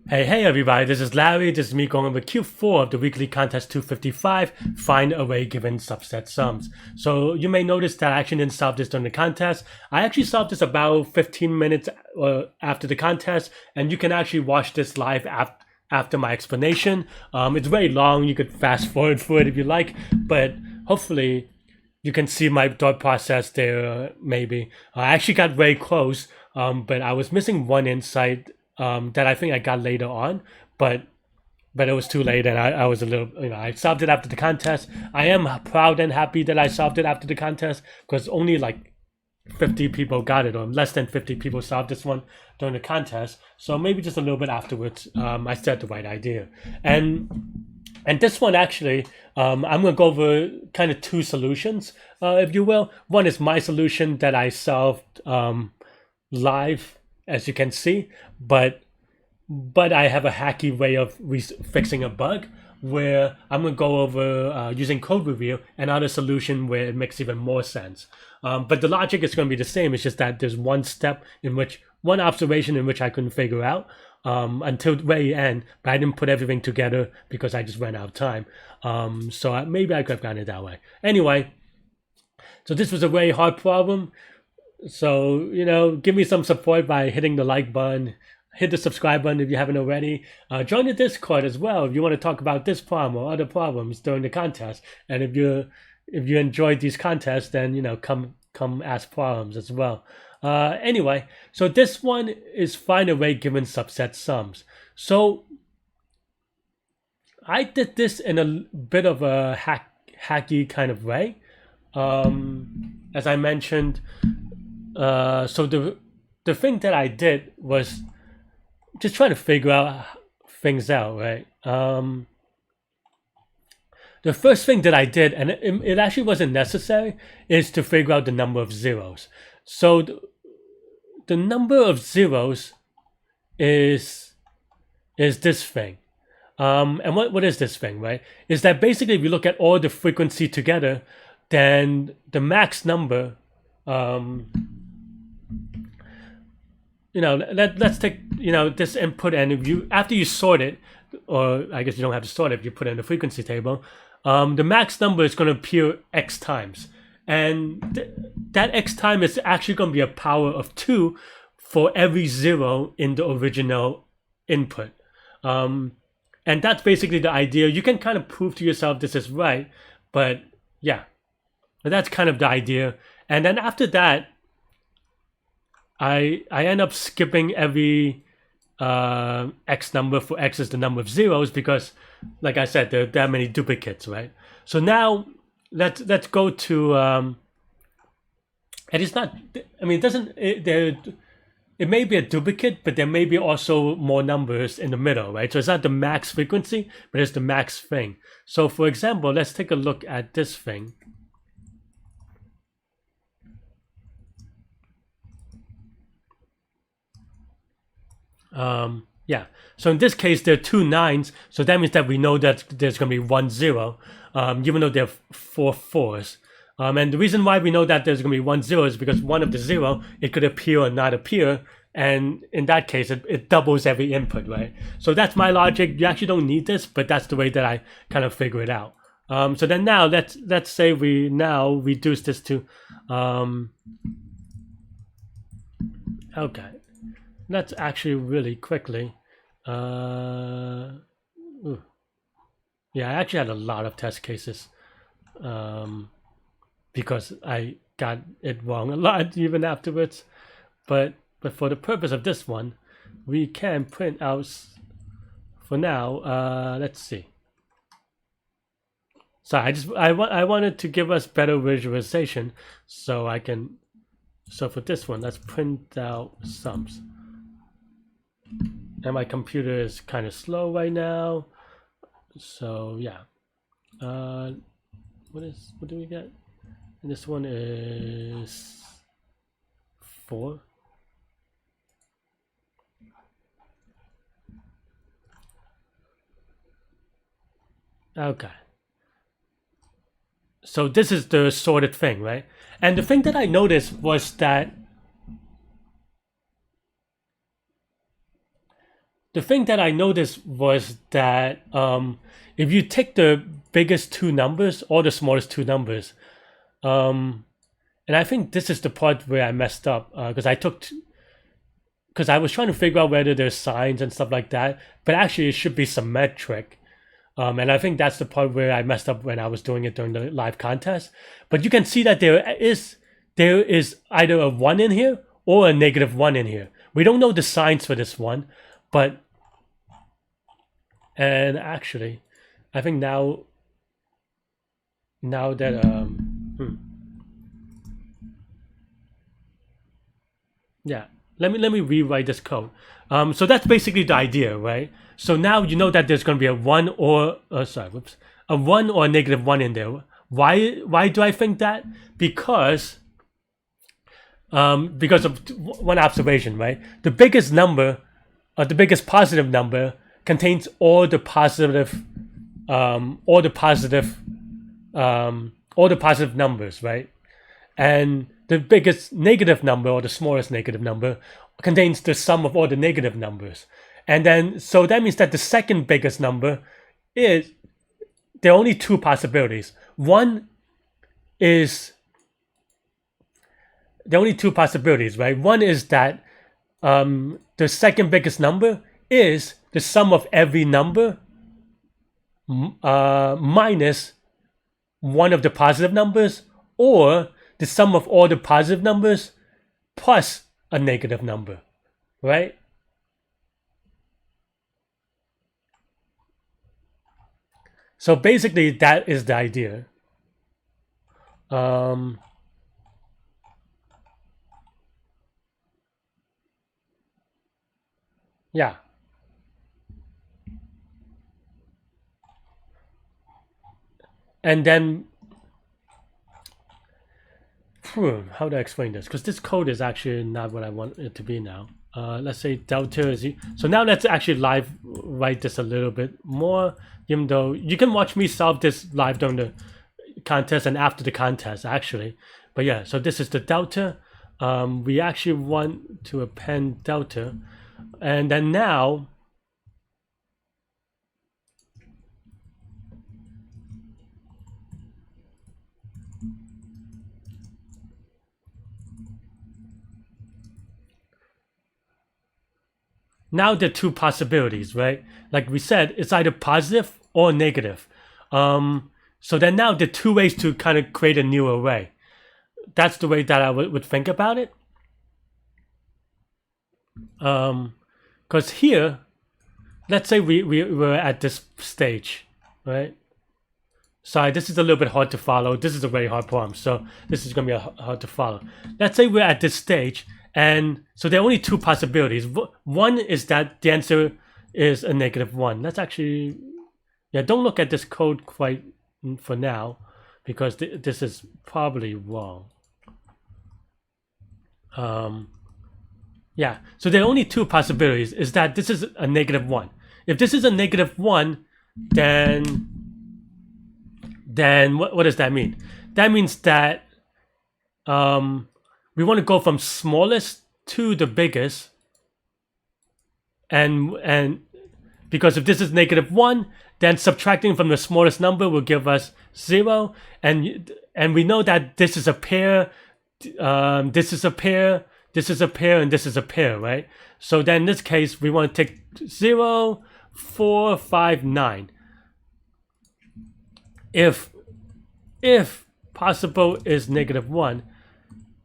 Hey everybody, this is Larry. This is me going over Q4 of the weekly contest 255, find array given subset sums. So you may notice that I actually didn't solve this during the contest. I actually solved this about 15 minutes after the contest, and you can actually watch this live after my explanation. It's very long, you could fast forward through it if you like, but hopefully you can see my thought process there, maybe. I actually got very close, but I was missing one insight that I think I got later on, but it was too late, and I was a little, I solved it after the contest. I am proud and happy that I solved it after the contest, because only like 50 people got it, or less than 50 people solved this one during the contest. So maybe just a little bit afterwards, I still had the right idea. And this one actually, I'm gonna go over kind of two solutions, if you will. One is my solution that I solved live, as you can see, but I have a hacky way of fixing a bug where I'm gonna go over using code review, another solution where it makes even more sense. But the logic is gonna be the same. It's just that there's one observation in which I couldn't figure out until the very end, but I didn't put everything together because I just ran out of time. So maybe I could have gotten it that way. Anyway, so this was a very hard problem. So, give me some support by hitting the like button, hit the subscribe button if you haven't already. Join the Discord as well if you want to talk about this problem or other problems during the contest. And if you enjoyed these contests, then, come ask problems as well. Anyway, so this one is find array given subset sums. So I did this in a bit of a hacky kind of way. As I mentioned, so the thing that I did was just trying to figure out things out, right? The first thing that I did, and it actually wasn't necessary, is to figure out the number of zeros. So the number of zeros is this thing. And what is this thing, right? Is that basically if you look at all the frequency together, then the max number, let's take, this input, and if after you sort it, or I guess you don't have to sort it if you put it in the frequency table, the max number is going to appear X times. And that X time is actually going to be a power of 2 for every zero in the original input. And that's basically the idea. You can kind of prove to yourself this is right, but yeah, but that's kind of the idea. And then after that, I end up skipping every X number, for X is the number of zeros, because like I said, there are that many duplicates, right? So now let's go to and it's not, I mean, it may be a duplicate, but there may be also more numbers in the middle, right? So it's not the max frequency, but it's the max thing. So for example, let's take a look at this thing. Yeah, so in this case there are 2 9s, so that means that we know that there's going to be 1 0, even though there are 4 4s. And the reason why we know that there's going to be 1 0 is because one of the 0, it could appear or not appear, and in that case it doubles every input, right? So that's my logic. You actually don't need this, but that's the way that I kind of figure it out. So then now let's say we now reduce this to okay. Let's actually really quickly. Yeah, I actually had a lot of test cases because I got it wrong a lot even afterwards. But for the purpose of this one, we can print out for now. Let's see. Sorry, I wanted to give us better visualization, so I can. So for this one, let's print out sums. And my computer is kind of slow right now, so yeah. What do we get? And this one is 4. Okay. So this is the sorted thing, right? And the thing that I noticed was that the thing that I noticed was that if you take the biggest two numbers or the smallest two numbers, and I think this is the part where I messed up because I was trying to figure out whether there's signs and stuff like that, but actually it should be symmetric. And I think that's the part where I messed up when I was doing it during the live contest. But you can see that there is either a 1 in here or a -1 in here. We don't know the signs for this one, but and actually, I think now that yeah, let me rewrite this code. So that's basically the idea, right? So now you know that there's going to be a 1 or a 1 or a -1 in there. Why do I think that? Because of one observation, right? The biggest number, the biggest positive number, contains all the positive numbers, right? And the biggest negative number, or the smallest negative number, contains the sum of all the negative numbers. And then, so that means that the second biggest number is, there are only two possibilities. There are only two possibilities, right? One is that the second biggest number is the sum of every number minus one of the positive numbers, or the sum of all the positive numbers plus a negative number, right? So basically that is the idea. Yeah. And then, how do I explain this? Because this code is actually not what I want it to be now. Let's say delta is, so now let's actually live write this a little bit more, even though you can watch me solve this live during the contest and after the contest actually. But yeah, so this is the delta. We actually want to append delta, and then now there are two possibilities, right? Like we said, it's either positive or negative. So then now there are two ways to kind of create a new array. That's the way that I would think about it. Because here, let's say we're at this stage, right? Sorry, this is a little bit hard to follow. This is a very hard problem, so this is going to be hard to follow. Let's say we're at this stage, and so there are only two possibilities. One is that the answer is a -1. That's actually, yeah, don't look at this code quite for now, because this is probably wrong. Yeah, so there are only two possibilities, is that this is a -1. If this is a -1, then what does that mean? That means that we want to go from smallest to the biggest, and because if this is -1, then subtracting from the smallest number will give us 0, and we know that this is a pair, this is a pair, this is a pair, and this is a pair, right? So then in this case, we want to take 0, 4, 5, 9. If possible is -1,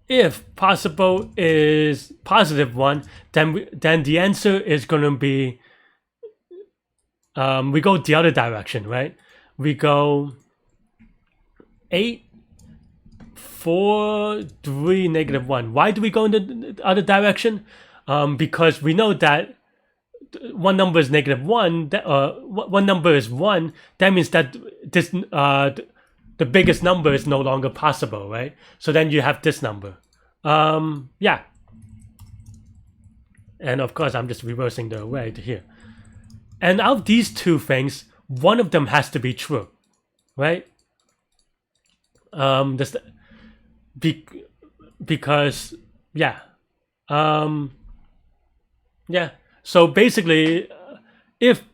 if possible is +1, then the answer is going to be, we go the other direction, right? We go 8, 4, 3, -1. Why do we go in the other direction? Because we know that one number is -1, one number is 1, that means that this the biggest number is no longer possible, right? So then you have this number. Yeah. And of course, I'm just reversing the array to here. And out of these two things, one of them has to be true, right? Because, yeah. Yeah. So basically, if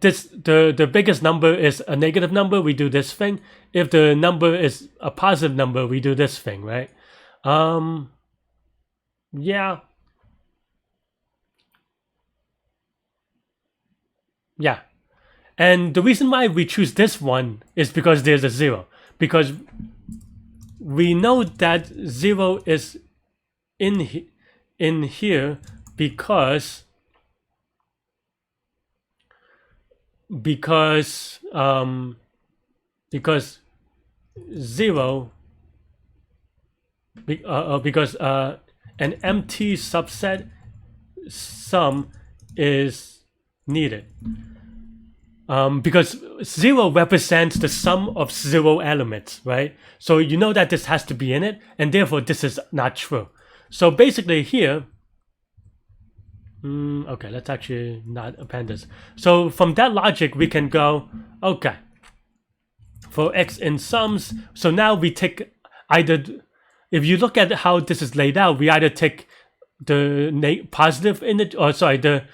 the biggest number is a negative number, we do this thing. If the number is a positive number, we do this thing, right? Yeah. Yeah. And the reason why we choose this one is because there's a 0. Because we know that 0 is in here because 0 because an empty subset sum is needed. Because 0 represents the sum of 0 elements, right? So you know that this has to be in it, and therefore this is not true. So basically here, okay, let's actually not append this. So from that logic, we can go, okay, for x in sums, so now we take either, if you look at how this is laid out, we either take the positive in it, or sorry, the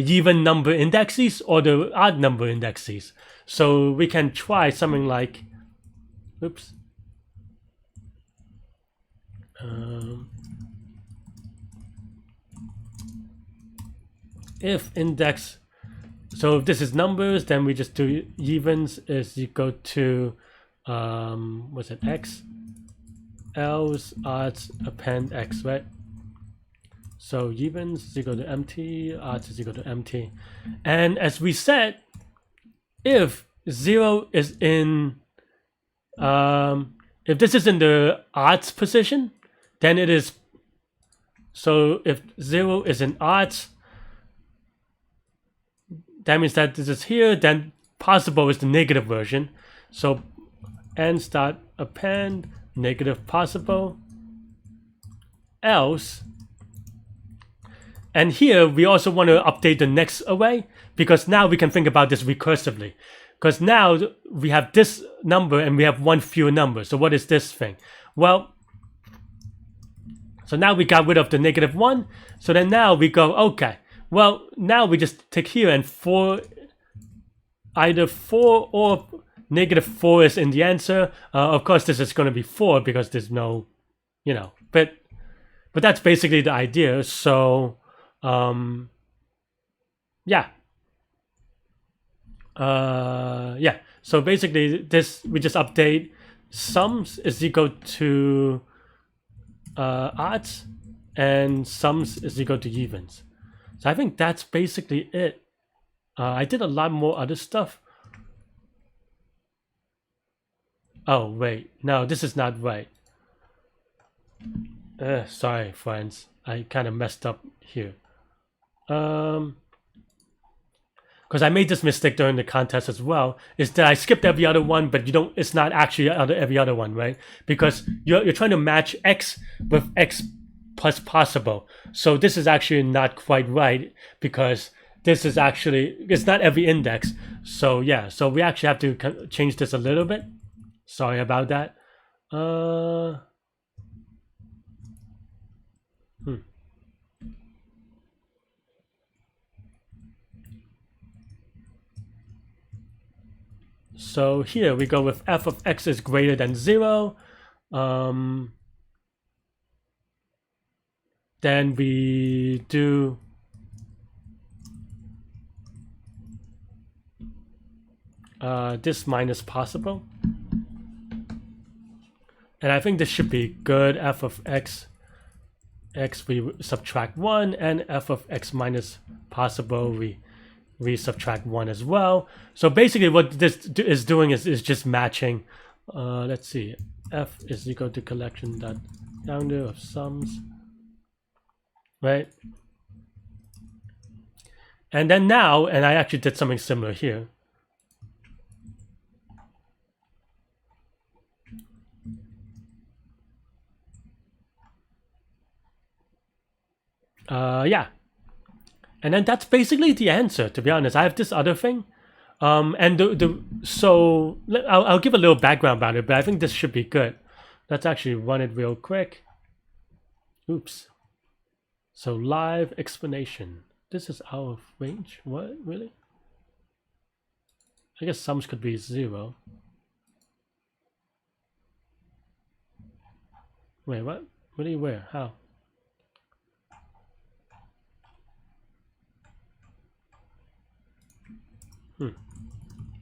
even number indexes or the odd number indexes. So we can try something like, oops. If index, so if this is numbers, then we just do evens is equal to, what's it, x, else odds append x, right? So evens is equal to empty, odds is equal to empty. And as we said, if 0 is in, if this is in the odds position, then it is, so if 0 is in odds, that means that this is here, then possible is the negative version. So ends dot append negative possible, else. And here we also want to update the next array, because now we can think about this recursively. Because now we have this number and we have one fewer number. So what is this thing? Well, so now we got rid of the -1. So then now we go, okay, well, now we just take here and either 4 or -4 is in the answer. Of course, this is going to be 4 because there's no, you know, but that's basically the idea. So, yeah. Yeah. So basically this, we just update sums is equal to odds and sums is equal to evens. So I think that's basically it. I did a lot more other stuff. Oh, wait. No, this is not right. Sorry, friends. I kind of messed up here. Because I made this mistake during the contest as well, is that I skipped every other one, but you don't, it's not actually every other one, right? Because you're trying to match x with x plus possible. So this is actually not quite right, because this is actually, it's not every index. So yeah, so we actually have to change this a little bit. Sorry about that. So here we go with f of x is greater than 0. Then we do this minus possible. And I think this should be good. F of x we subtract 1, and f of x minus possible we subtract 1 as well. So basically what this is doing is just matching. Let's see, f is equal to collection dot founder of sums, right? And then now, and I actually did something similar here. Yeah. And then that's basically the answer, to be honest. I have this other thing. And so I'll give a little background about it, but I think this should be good. Let's actually run it real quick. Oops. So live explanation. This is out of range. What? Really? I guess sums could be 0. Wait, what? Really? Where? How?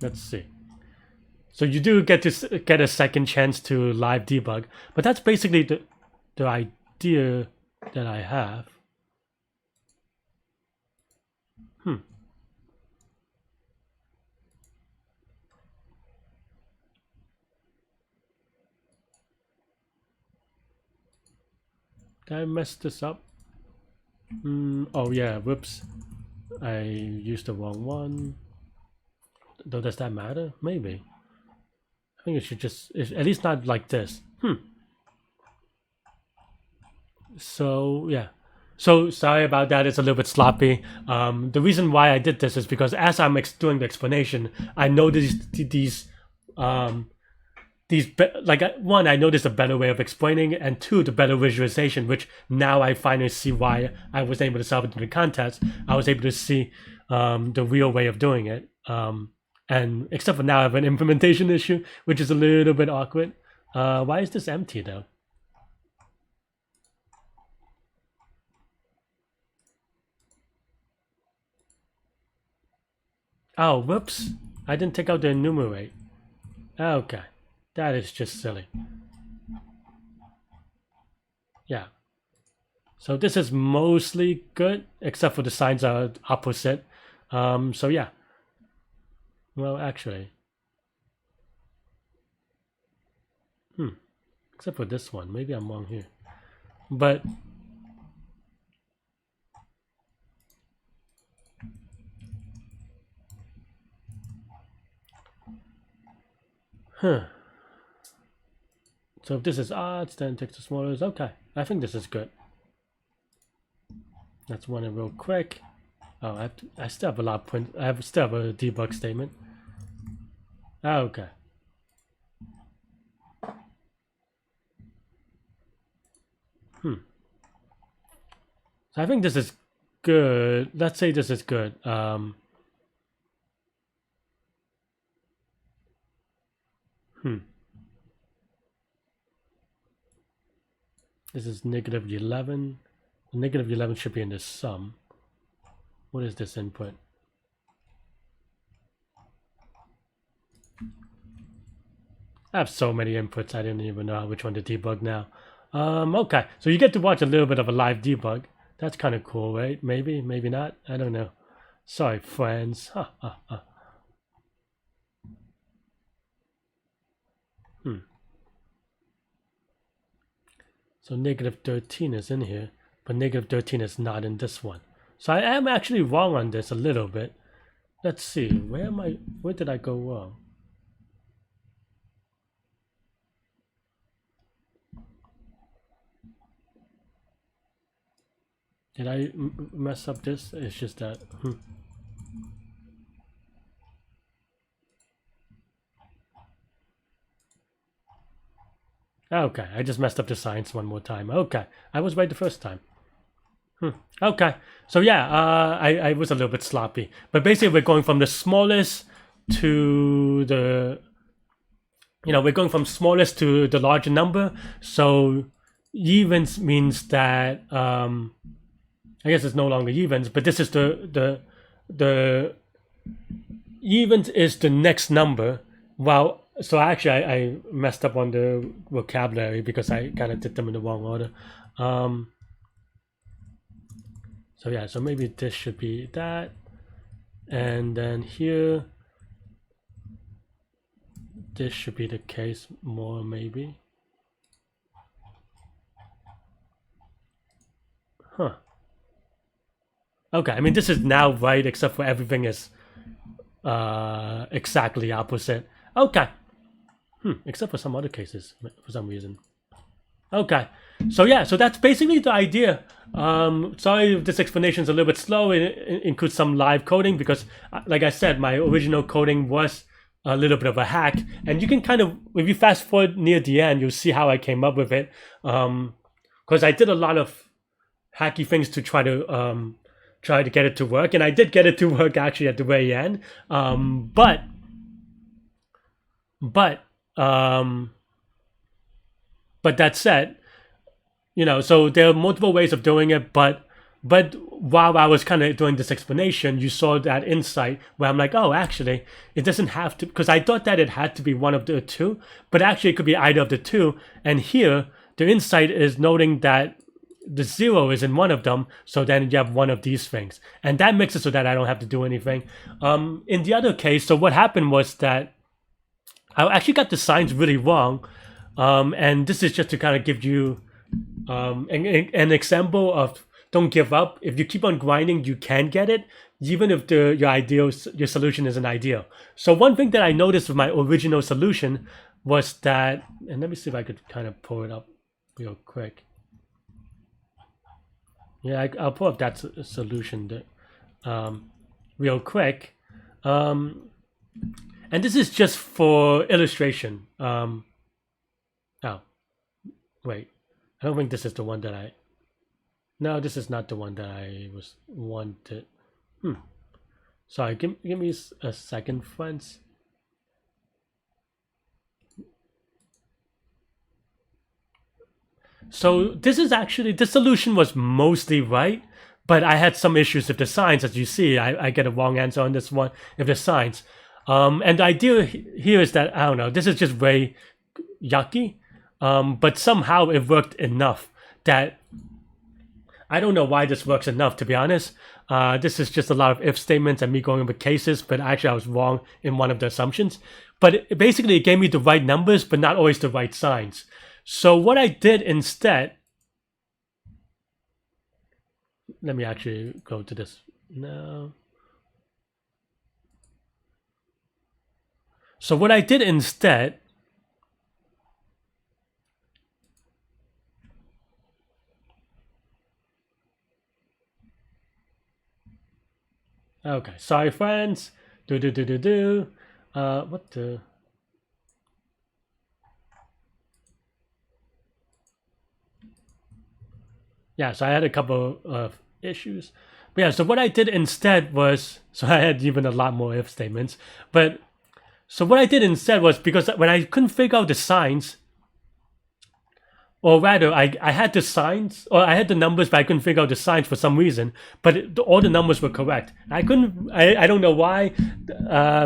Let's see. So you do get to get a second chance to live debug, but that's basically the idea that I have. Did I mess this up? Oh yeah, whoops. I used the wrong one. Though, does that matter? Maybe. I think it should just, at least not like this. So yeah. So sorry about that, it's a little bit sloppy. The reason why I did this is because as I'm doing the explanation, I noticed these like, one, I noticed a better way of explaining it, and two, the better visualization, which now I finally see why I was able to solve it in the contest. I was able to see the real way of doing it. And except for now I have an implementation issue, which is a little bit awkward. Why is this empty though? Oh, whoops. I didn't take out the enumerate. Okay. That is just silly. Yeah. So this is mostly good, except for the signs are opposite. So yeah. Well, actually. Except for this one. Maybe I'm wrong here. But so if this is odds, then text to smaller is okay. I think this is good. Let's run it real quick. Oh, I still have a lot of print. Still have a debug statement. Okay. So I think this is good. Let's say this is good. This is -11. -11 should be in the sum. What is this input? I have so many inputs, I didn't even know which one to debug now. Okay, so you get to watch a little bit of a live debug. That's kind of cool, right? Maybe, maybe not. I don't know. Sorry, friends. So -13 is in here, but -13 is not in this one. So I am actually wrong on this a little bit. Let's see, where did I go wrong? Did I mess up this? It's just that. Okay, I just messed up the science one more time. Okay, I was right the first time. Okay, so yeah, I was a little bit sloppy. But basically we're going from the smallest to the, we're going from smallest to the larger number. So evens means that, I guess it's no longer evens, but this is the evens is the next number. Well, so actually I messed up on the vocabulary because I kind of did them in the wrong order. So yeah, so maybe this should be that. And then here, this should be the case more maybe. Okay, I mean this is now right except for everything is exactly opposite. Okay. Except for some other cases for some reason. Okay, so yeah, so that's basically the idea. Sorry if this explanation is a little bit slow. It includes some live coding because, like I said, my original coding was a little bit of a hack. And you can kind of, if you fast forward near the end, you'll see how I came up with it. Because I did a lot of hacky things to try to try to get it to work, and I did get it to work actually at the very end. But that said, so there are multiple ways of doing it, but while I was kind of doing this explanation, you saw that insight where I'm like, oh, actually, it doesn't have to, because I thought that it had to be one of the two, but actually it could be either of the two. And here, the insight is noting that the 0 is in one of them, so then you have one of these things. And that makes it so that I don't have to do anything. In the other case, so what happened was that I actually got the signs really wrong. And this is just to kind of give you an example of don't give up. If you keep on grinding, you can get it, even if your solution isn't ideal. So one thing that I noticed with my original solution was that, and let me see if I could kind of pull it up real quick. Yeah, I'll pull up that solution real quick. And this is just for illustration. Oh, wait. I don't think this is the one that No, this is not the one that I wanted. Sorry, give me a second, friends. So this solution was mostly right, but I had some issues with the signs. As you see, I get a wrong answer on this one with the signs. And the idea here is that, I don't know, this is just very yucky, but somehow it worked enough that I don't know why this works enough, to be honest. This is just a lot of if statements and me going over cases, but actually I was wrong in one of the assumptions. But basically it gave me the right numbers, but not always the right signs. So what I did instead, let me actually go to this now. So what I did instead, okay, sorry friends, what the, yeah, so I had a couple of issues. But yeah, so what I did instead was, so I had even a lot more if statements, but so what I did instead was, because when I couldn't figure out the signs, or rather, I had the signs, or I had the numbers, but I couldn't figure out the signs for some reason. But all the numbers were correct. I don't know why.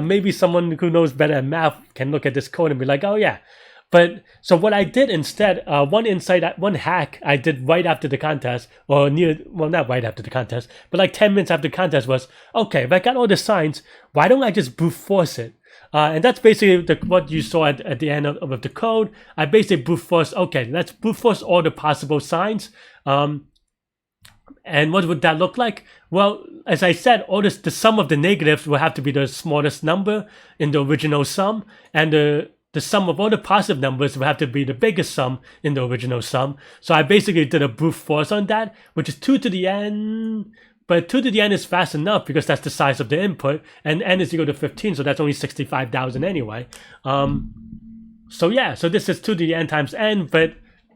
Maybe someone who knows better at math can look at this code and be like, oh yeah. But so what I did instead, one hack I did right after the contest, or not right after the contest, but like 10 minutes after the contest was, okay, if I got all the signs, why don't I just brute force it? And that's basically what you saw at the end of the code. I basically brute force, okay, let's brute force all the possible signs. And what would that look like? Well, as I said, the sum of the negatives will have to be the smallest number in the original sum, and the sum of all the positive numbers will have to be the biggest sum in the original sum. So I basically did a brute force on that, which is 2 to the n. But 2 to the n is fast enough because that's the size of the input, and n is equal to 15, so that's only 65,000 anyway. So yeah, so this is 2 to the n times n, but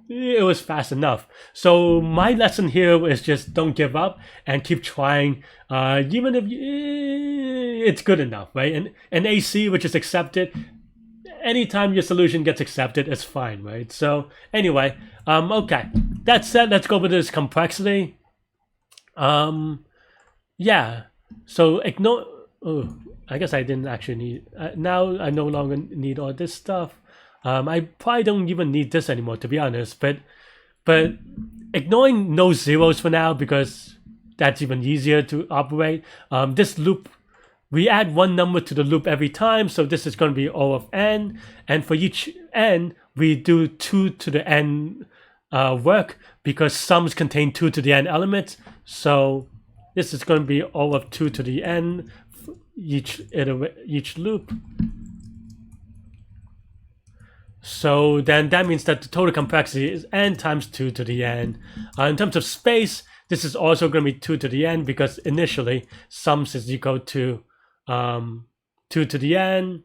it was fast enough. So my lesson here is just don't give up and keep trying, even if it's good enough, right? And AC, which is accepted, anytime your solution gets accepted, it's fine, right? So anyway, okay, that said, let's go over this complexity. Yeah, so ignore, I guess I didn't actually need, now I no longer need all this stuff. I probably don't even need this anymore, to be honest, but ignoring no zeros for now, because that's even easier to operate. This loop, we add one number to the loop every time, so this is going to be O of n, and for each n, we do 2 to the n work, because sums contain 2 to the n elements. So this is going to be O of 2 to the n each loop. So then that means that the total complexity is n times 2 to the n. In terms of space, this is also going to be 2 to the n, because initially sums is equal to 2 to the n,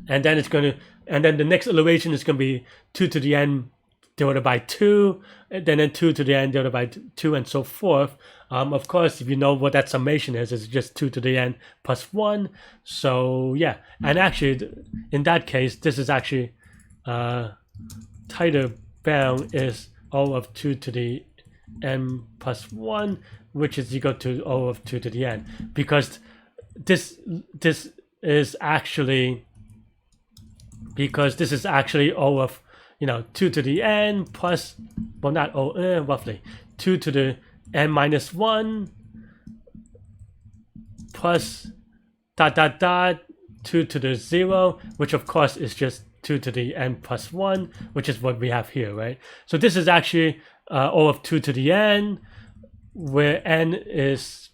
and then the next iteration is going to be 2 to the n divided by 2, and then 2 to the n divided by 2, and so forth. Of course, if you know what that summation is, it's just 2 to the n plus 1. So yeah, and actually, in that case, this is actually tighter bound is O of 2 to the n plus 1, which is equal to O of 2 to the n, because this is actually O of 2 to the n plus, well, not O, roughly 2 to the n minus 1 plus dot dot dot 2 to the 0, which of course is just 2 to the n plus 1, which is what we have here, right? So this is actually O of 2 to the n, where n is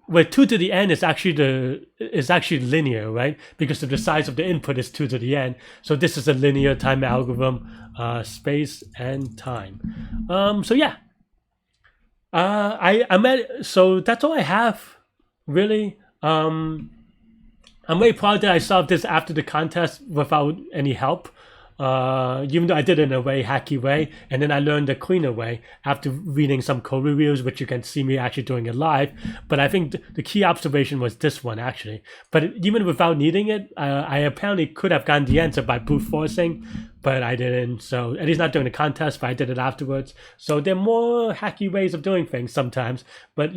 where 2 to the n is actually linear, right? Because of the size of the input is 2 to the n. So this is a linear time algorithm, space and time. So yeah, so that's all I have, really. I'm very proud that I solved this after the contest without any help. Even though I did it in a very hacky way, and then I learned the cleaner way after reading some code reviews, which you can see me actually doing it live. But I think the key observation was this one, actually. But even without needing it, I apparently could have gotten the answer by brute forcing, but I didn't. So at least not during the contest, but I did it afterwards. So there are more hacky ways of doing things sometimes. But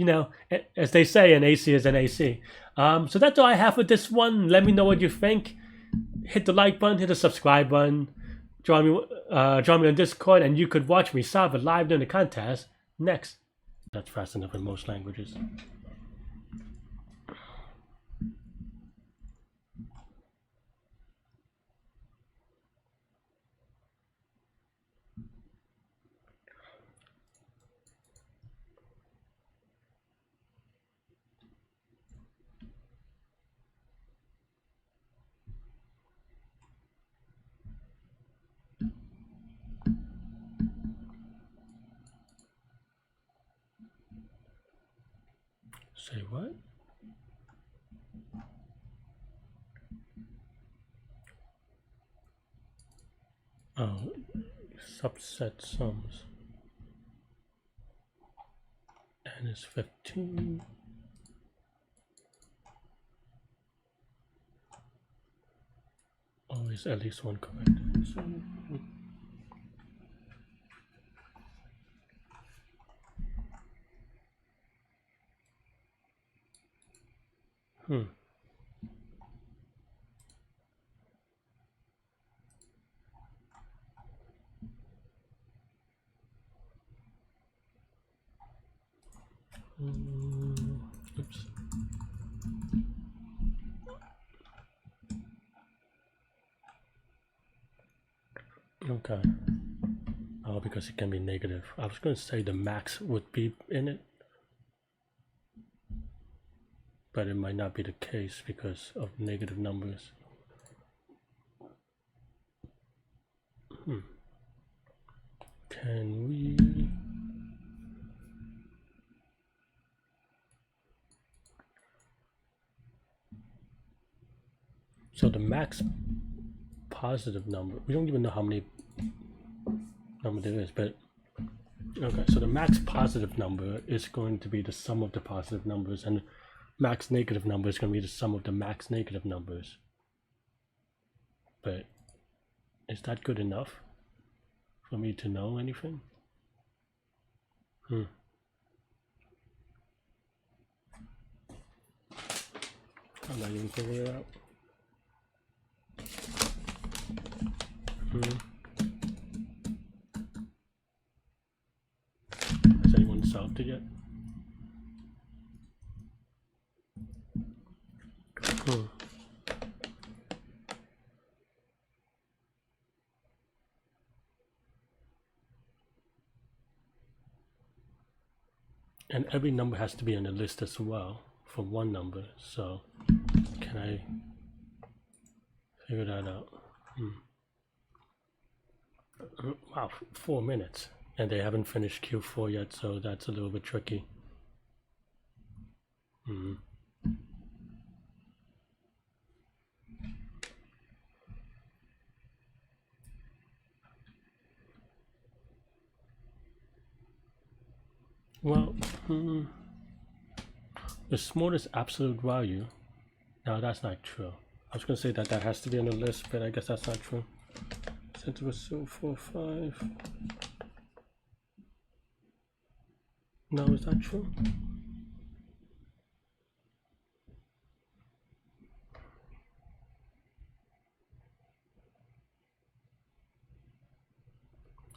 as they say, an AC is an AC. So that's all I have for this one. Let me know what you think. Hit the like button, hit the subscribe button, join me on Discord, and you could watch me solve it live during the contest next. That's fast enough in most languages. Say what? Oh, subset sums. N is 15. Always at least one correct answer. Oops. Okay. Oh, because it can be negative. I was going to say the max would be in it, but it might not be the case because of negative numbers. Can we... So the max positive number, we don't even know how many number there is, but okay, so the max positive number is going to be the sum of the positive numbers, and max negative number is going to be the sum of the max negative numbers. But is that good enough for me to know anything? I'm not even figuring it out. Has anyone solved it yet? And every number has to be on the list as well for one number. So can I figure that out? Wow, 4 minutes. And they haven't finished Q4 yet, so that's a little bit tricky. Well, the smallest absolute value. No, that's not true. I was going to say that that has to be on the list, but I guess that's not true. Since it was 0.45. No, is that true?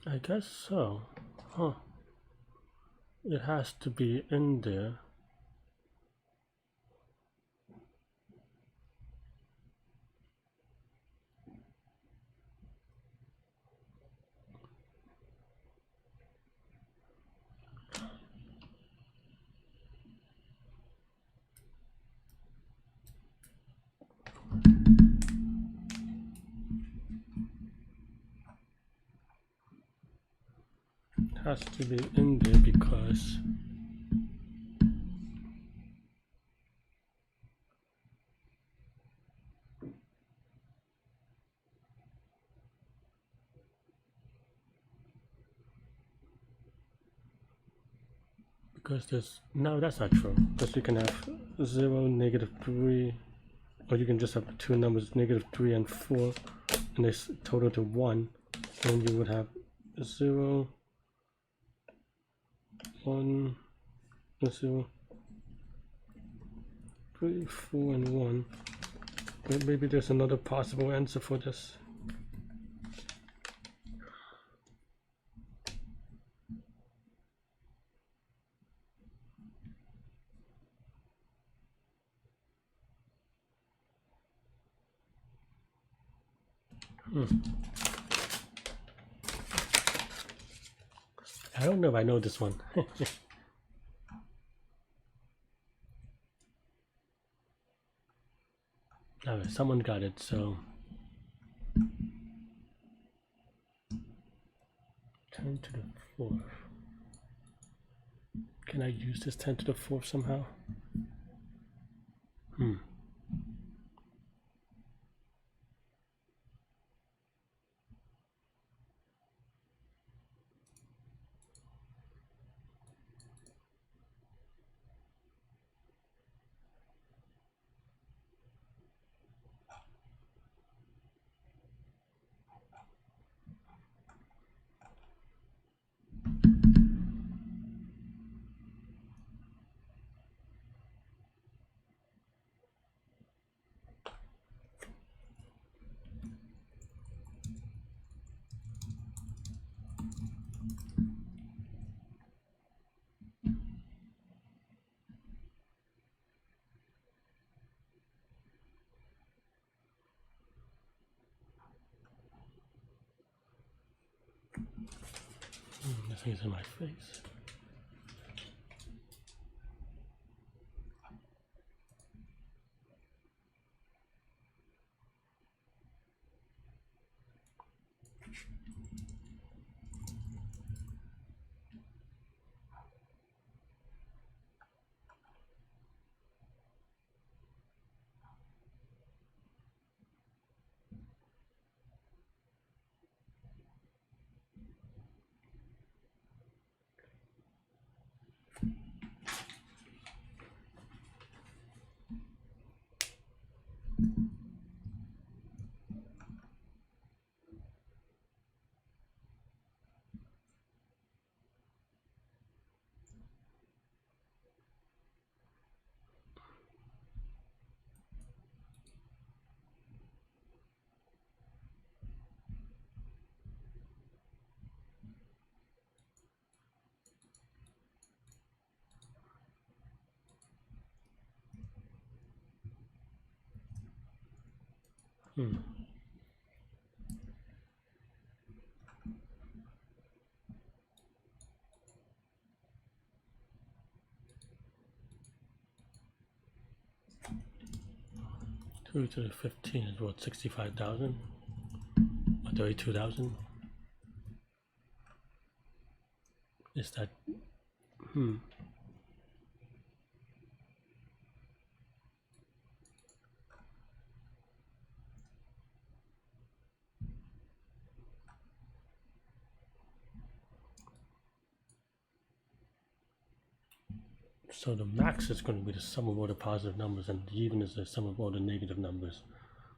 I guess so. Huh. It has to be in there. Has to be in there because there's no, that's not true, because you can have 0, -3, or you can just have two numbers, -3 and 4, and they total to 1, and you would have 0, 1, 0, 3, 4, and 1. But maybe there's another possible answer for this. I don't know if I know this one. Alright, someone got it, so 10 to the 4th. Can I use this 10 to the 4th somehow? This thing's in my face. Hmm. Two to the 15 is what, 65,000 or 32,000? Is that So the max is going to be the sum of all the positive numbers, and the even is the sum of all the negative numbers.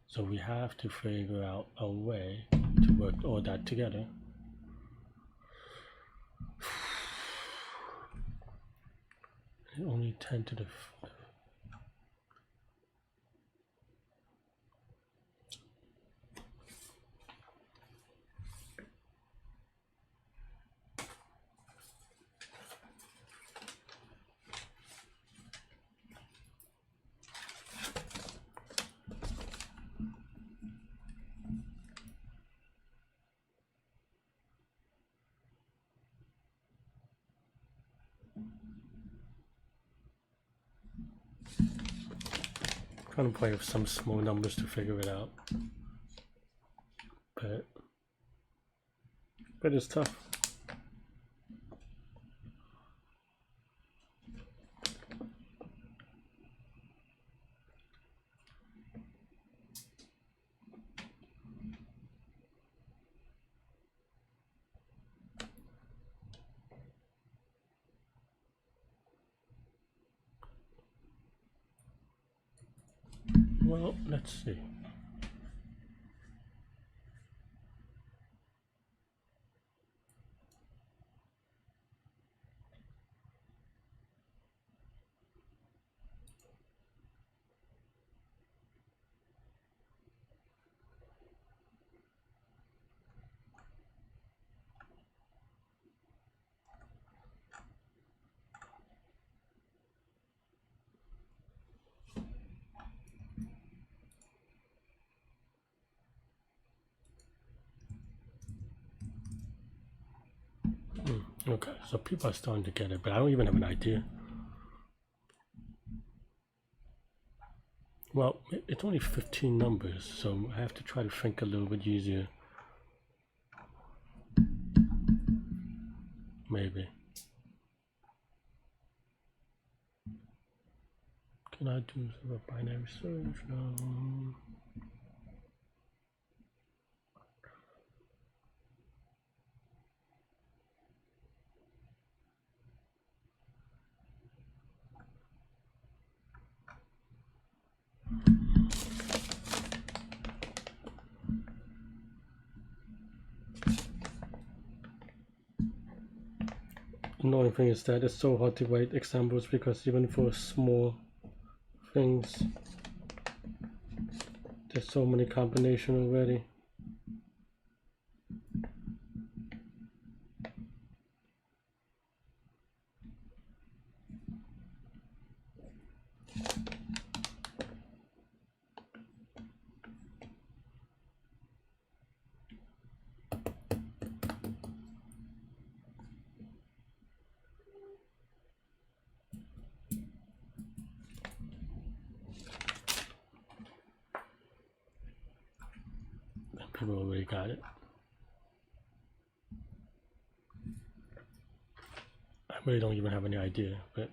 So we have to figure out a way to work all that together. Only 10 to the trying to play with some small numbers to figure it out, but it's tough. Well, let's see. Okay, so people are starting to get it, but I don't even have an idea. Well, it's only 15 numbers, so I have to try to think a little bit easier. Maybe. Can I do a binary search? No. Annoying thing is that it's so hard to write examples because even for small things, there's so many combinations already. People already got it. I really don't even have any idea, but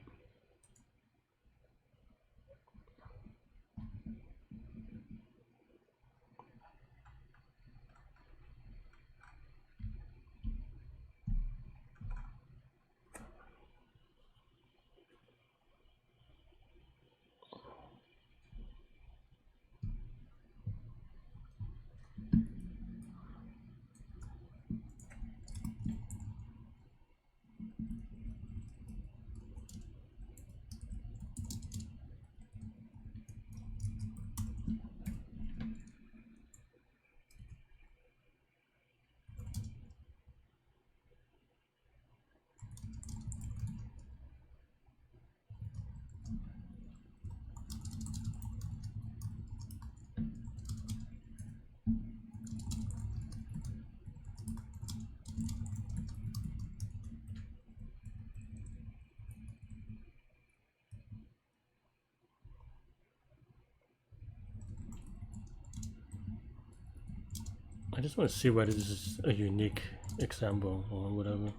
I just want to see whether this is a unique example or whatever.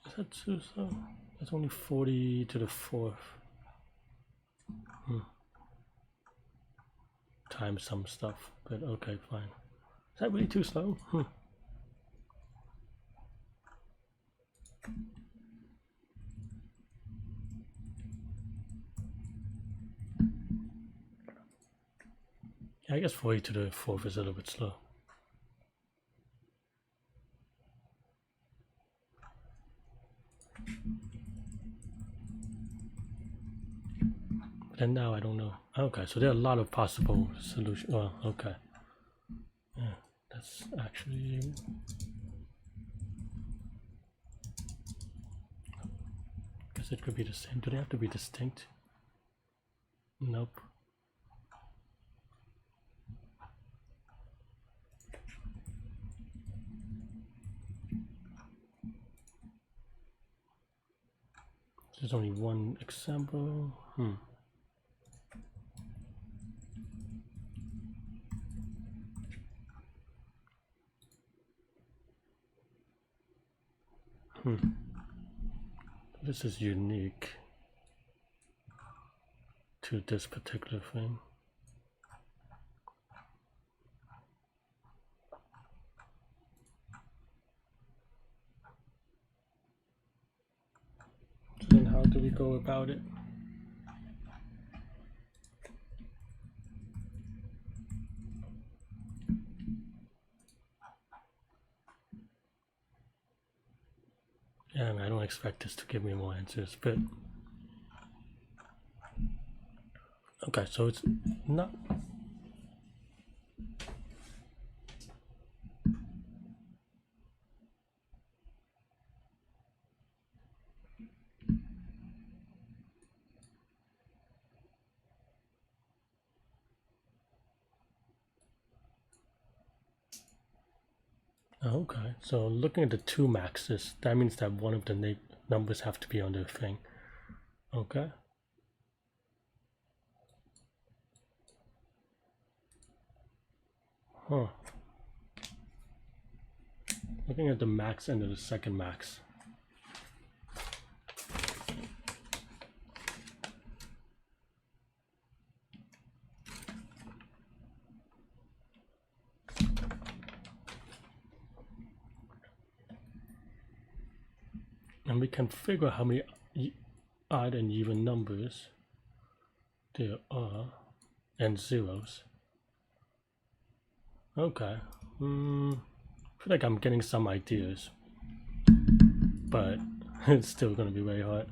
Is that too slow? That's only 40 to the 4th. Times some stuff, but okay, fine. Is that really too slow? Yeah, I guess 40 to the 4th is a little bit slow. And now I don't know. Okay, so there are a lot of possible solutions. Well, okay. Yeah, that's actually. Guess it could be the same. Do they have to be distinct? Nope. There's only one example. This is unique to this particular thing. So then how do we go about it? Yeah, I don't expect this to give me more answers, but okay, so it's not. Okay, so looking at the two maxes, that means that one of the numbers have to be on the thing. Okay. Huh. Looking at the max and the second max. And we can figure out how many odd and even numbers there are, and zeros. Okay. I feel like I'm getting some ideas, but it's still going to be very hard.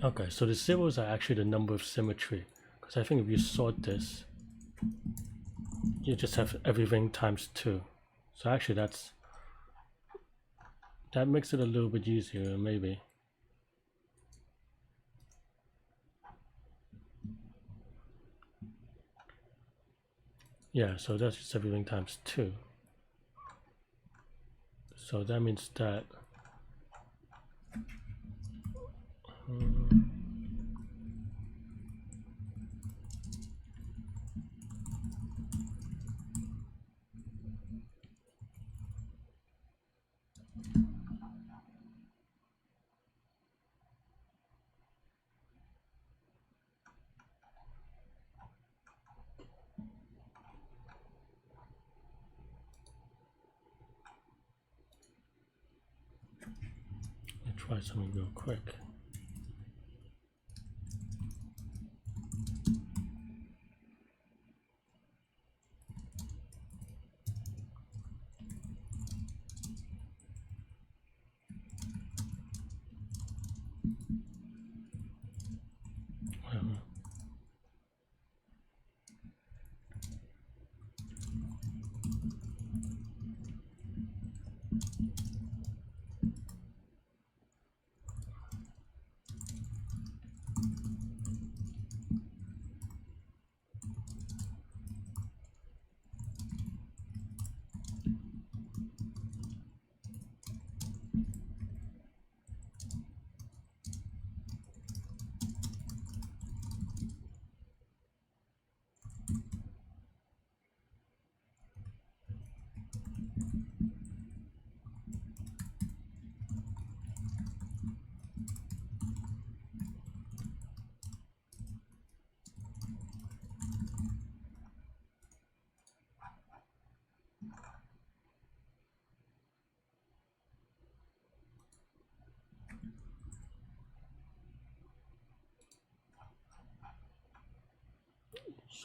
Okay, so the zeros are actually the number of symmetry, because I think if you sort this, you just have everything times 2. So actually that makes it a little bit easier, maybe. Yeah, so that's just everything times 2. So that means that try something real quick.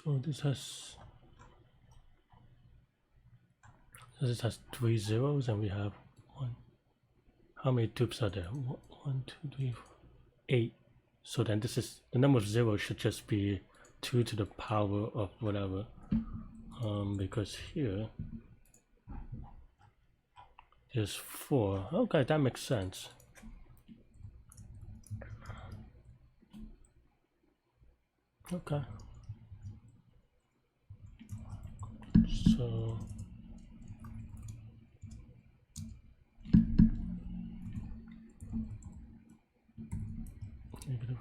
So this has 3 zeros, and we have 1. How many tubes are there? 1, 2, 3, 4, 8. So then this is the number of zeros should just be 2 to the power of whatever. Because here there's 4. Okay, that makes sense. Okay. So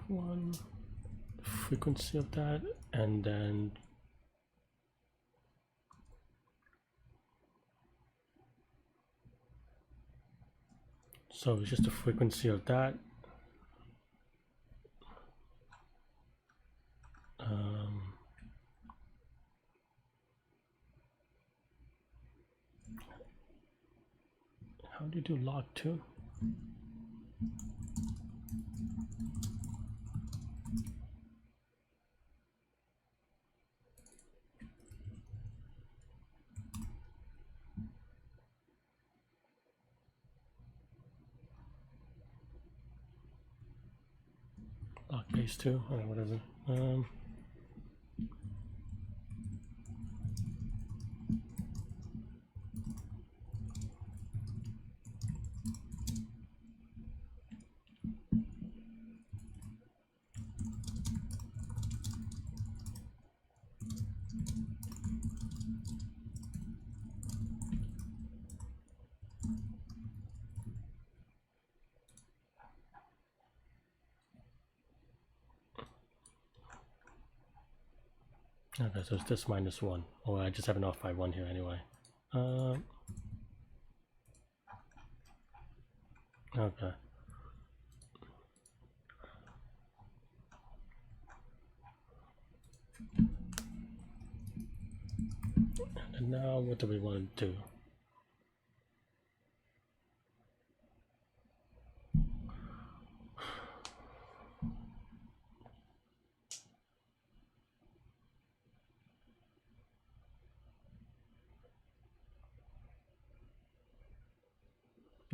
-1, the frequency of that, and then so it's just the frequency of that. How do you do log 2? Log base 2 or whatever. Okay, so it's this -1. Oh, I just have an off by 1 here anyway. Okay. And now what do we want to do?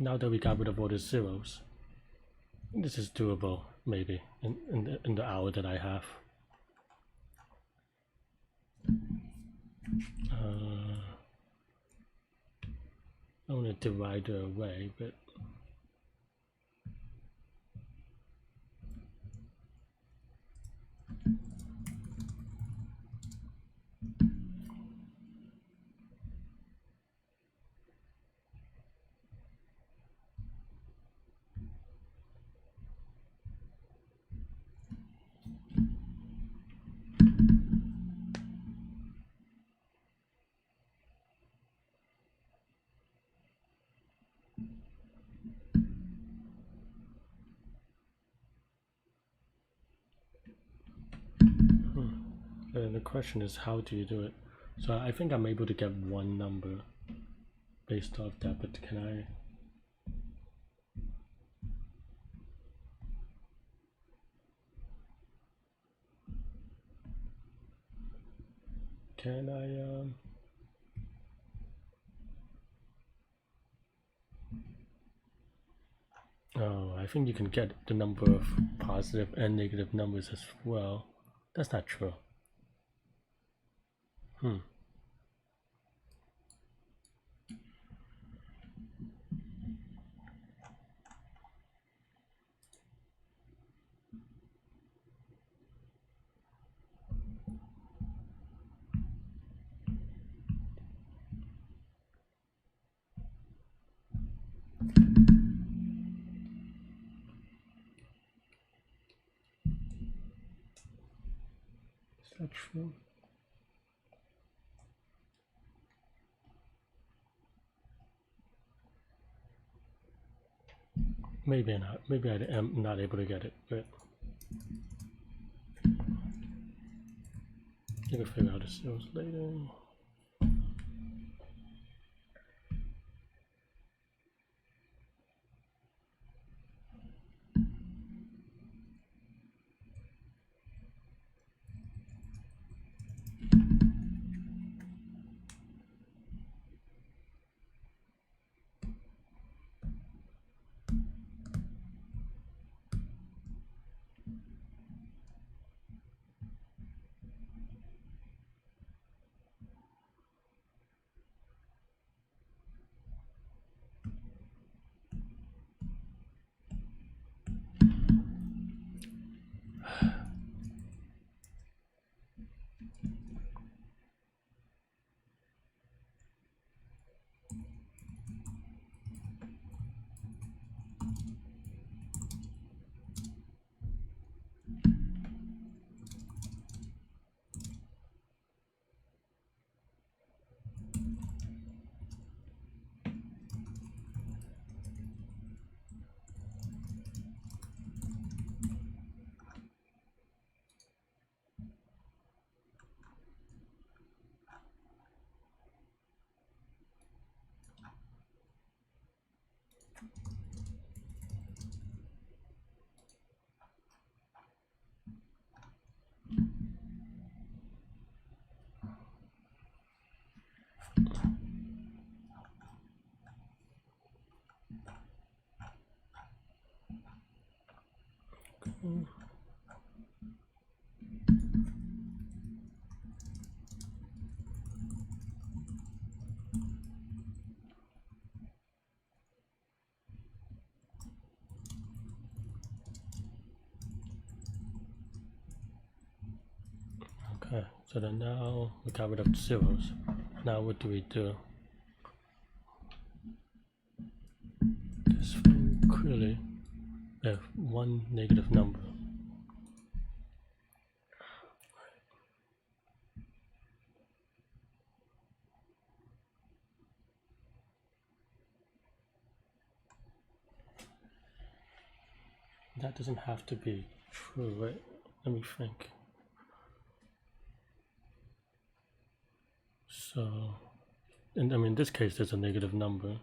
Now that we got rid of all the zeros, this is doable, maybe, in the hour that I have. I want to divide it away, but and the question is, how do you do it? So I think I'm able to get one number based off that, but can I? can I oh, I think you can get the number of positive and negative numbers as well. That's not true. Is that true? Maybe not. Maybe I am not able to get it, but you can figure out the zeros later. Okay, so then now we got rid of the zeros. Now what do we do? This one clearly have one negative number. That doesn't have to be true, right? Let me think. So, and I mean, in this case, there's a negative number.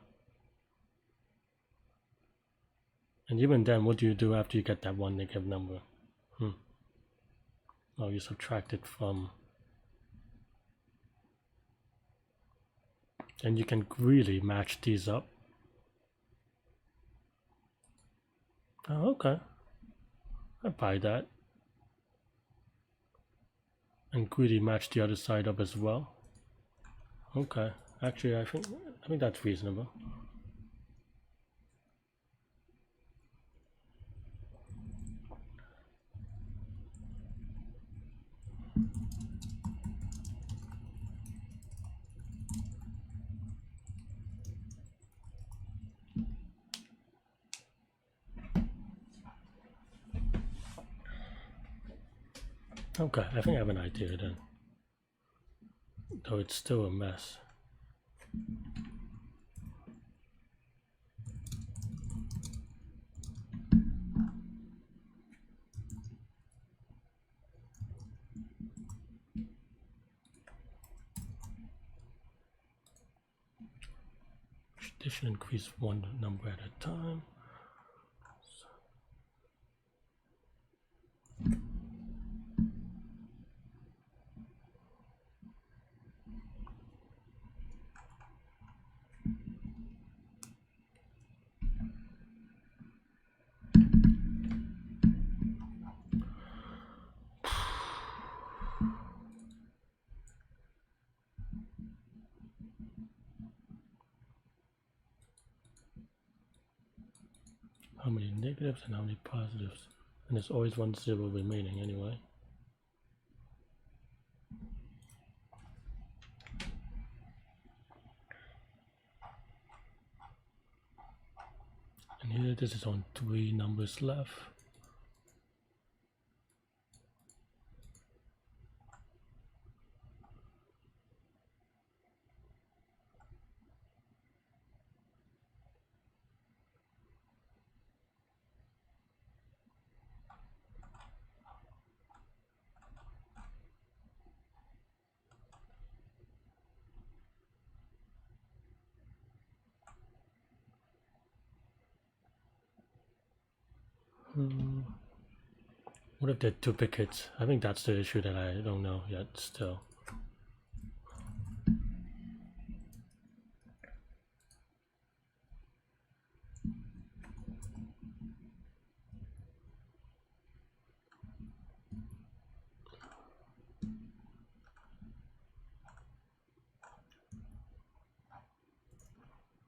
And even then, what do you do after you get that one negative number? Oh, you subtract it from. And you can really match these up. Oh, okay. I buy that. And greedy match the other side up as well. Okay. Actually, I think that's reasonable. Okay, I think I have an idea then. Though it's still a mess. This should increase one number at a time. how many negatives and how many positives. And there's always 1 0 remaining anyway. And here this is on 3 numbers left. What if they're duplicates? I think that's the issue that I don't know yet still.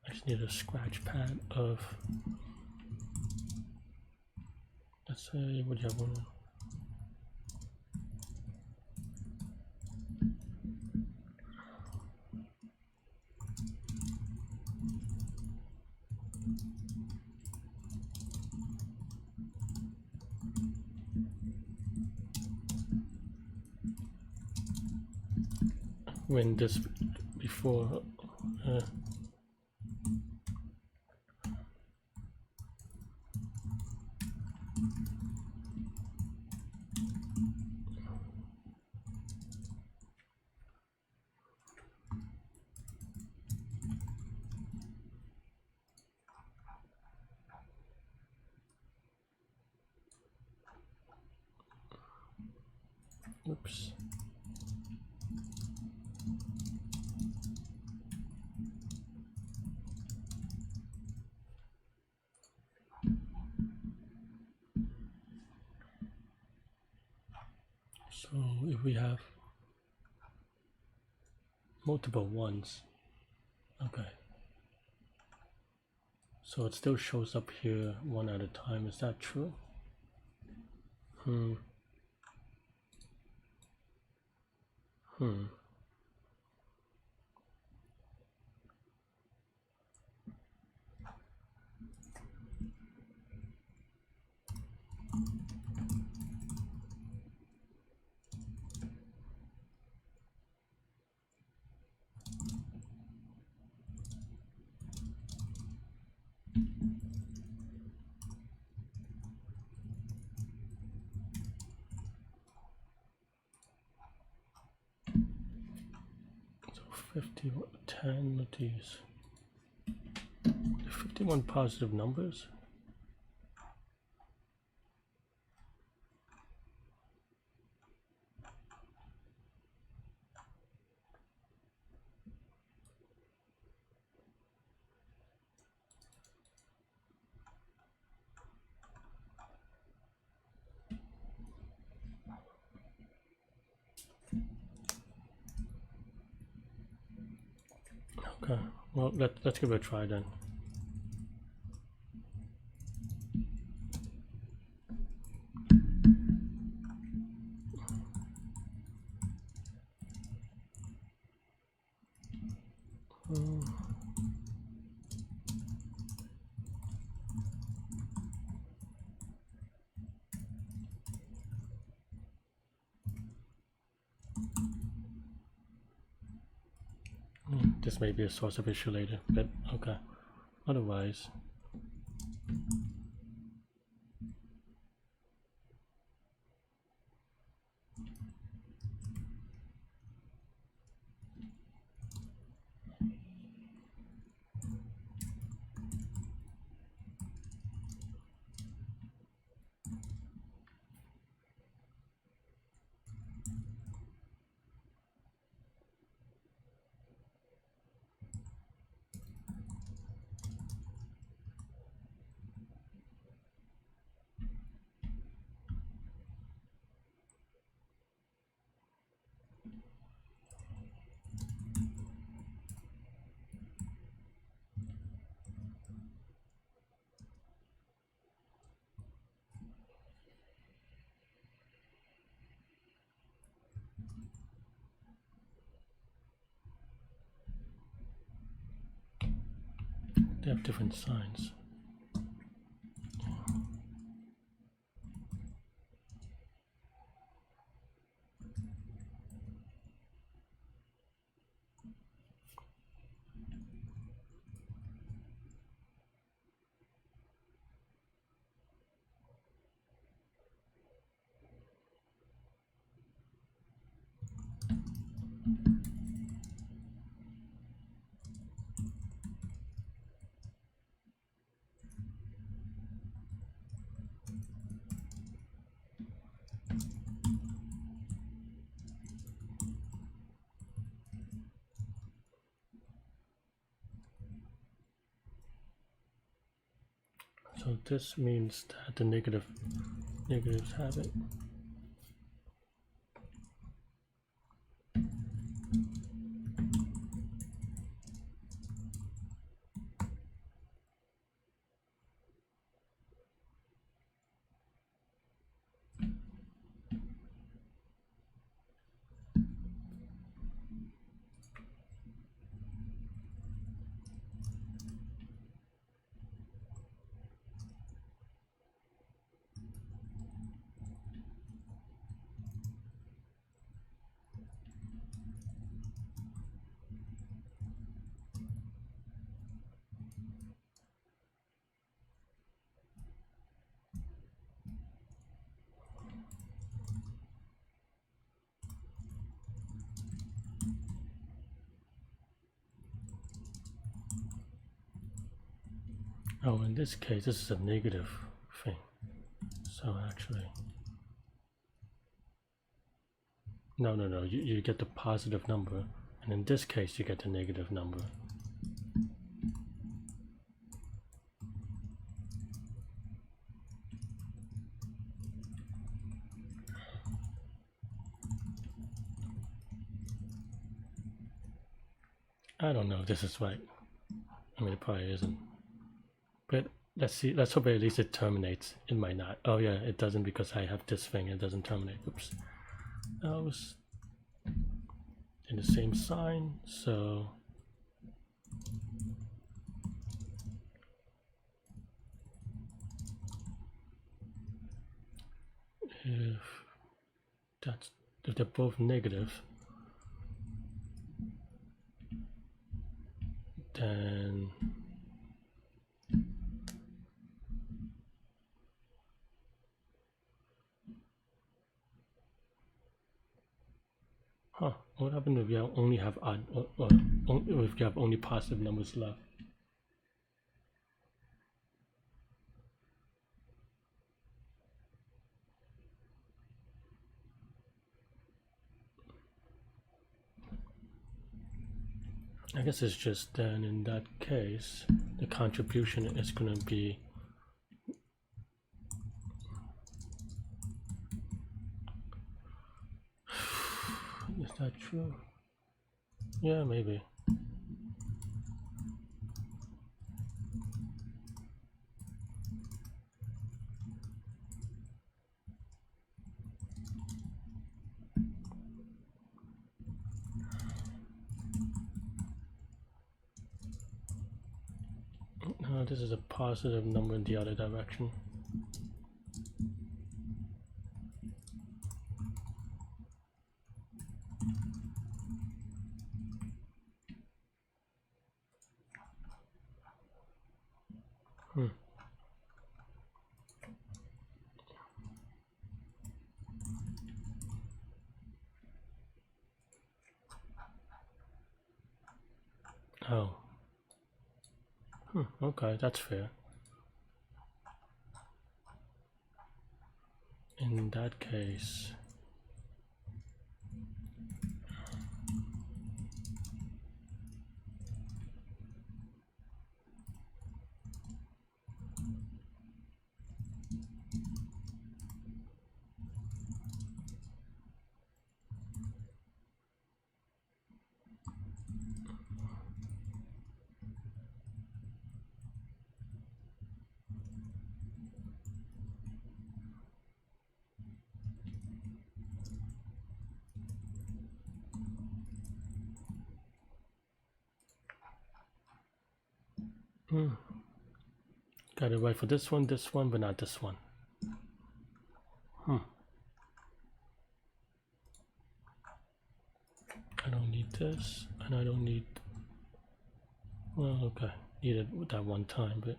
I just need a scratch pad of, let's say, whichever one. When this before oops. So if we have multiple ones, okay. So it still shows up here 1 at a time. Is that true? So 10 of these. 51 positive numbers. Okay, well let's give it a try then. This may be a source of issue later, but okay. Otherwise, they have different signs. So this means that the negatives have it. Oh, in this case, this is a negative thing. So actually, no, you get the positive number, and in this case, you get the negative number. I don't know if this is right. I mean, it probably isn't. But let's see. Let's hope at least it terminates. It might not. Oh yeah, it doesn't because I have this thing. It doesn't terminate. Oops. I was in the same sign. So if they're both negative, then what happens if you only have odd, or if you have only positive numbers left? I guess it's just then in that case, the contribution is going to be is that true? Yeah, maybe. No, this is a positive number in the other direction. Oh. Okay, that's fair. In that case, Got it right for this one, but not this one. I don't need this, and I don't need. Well, okay, needed that one time, but.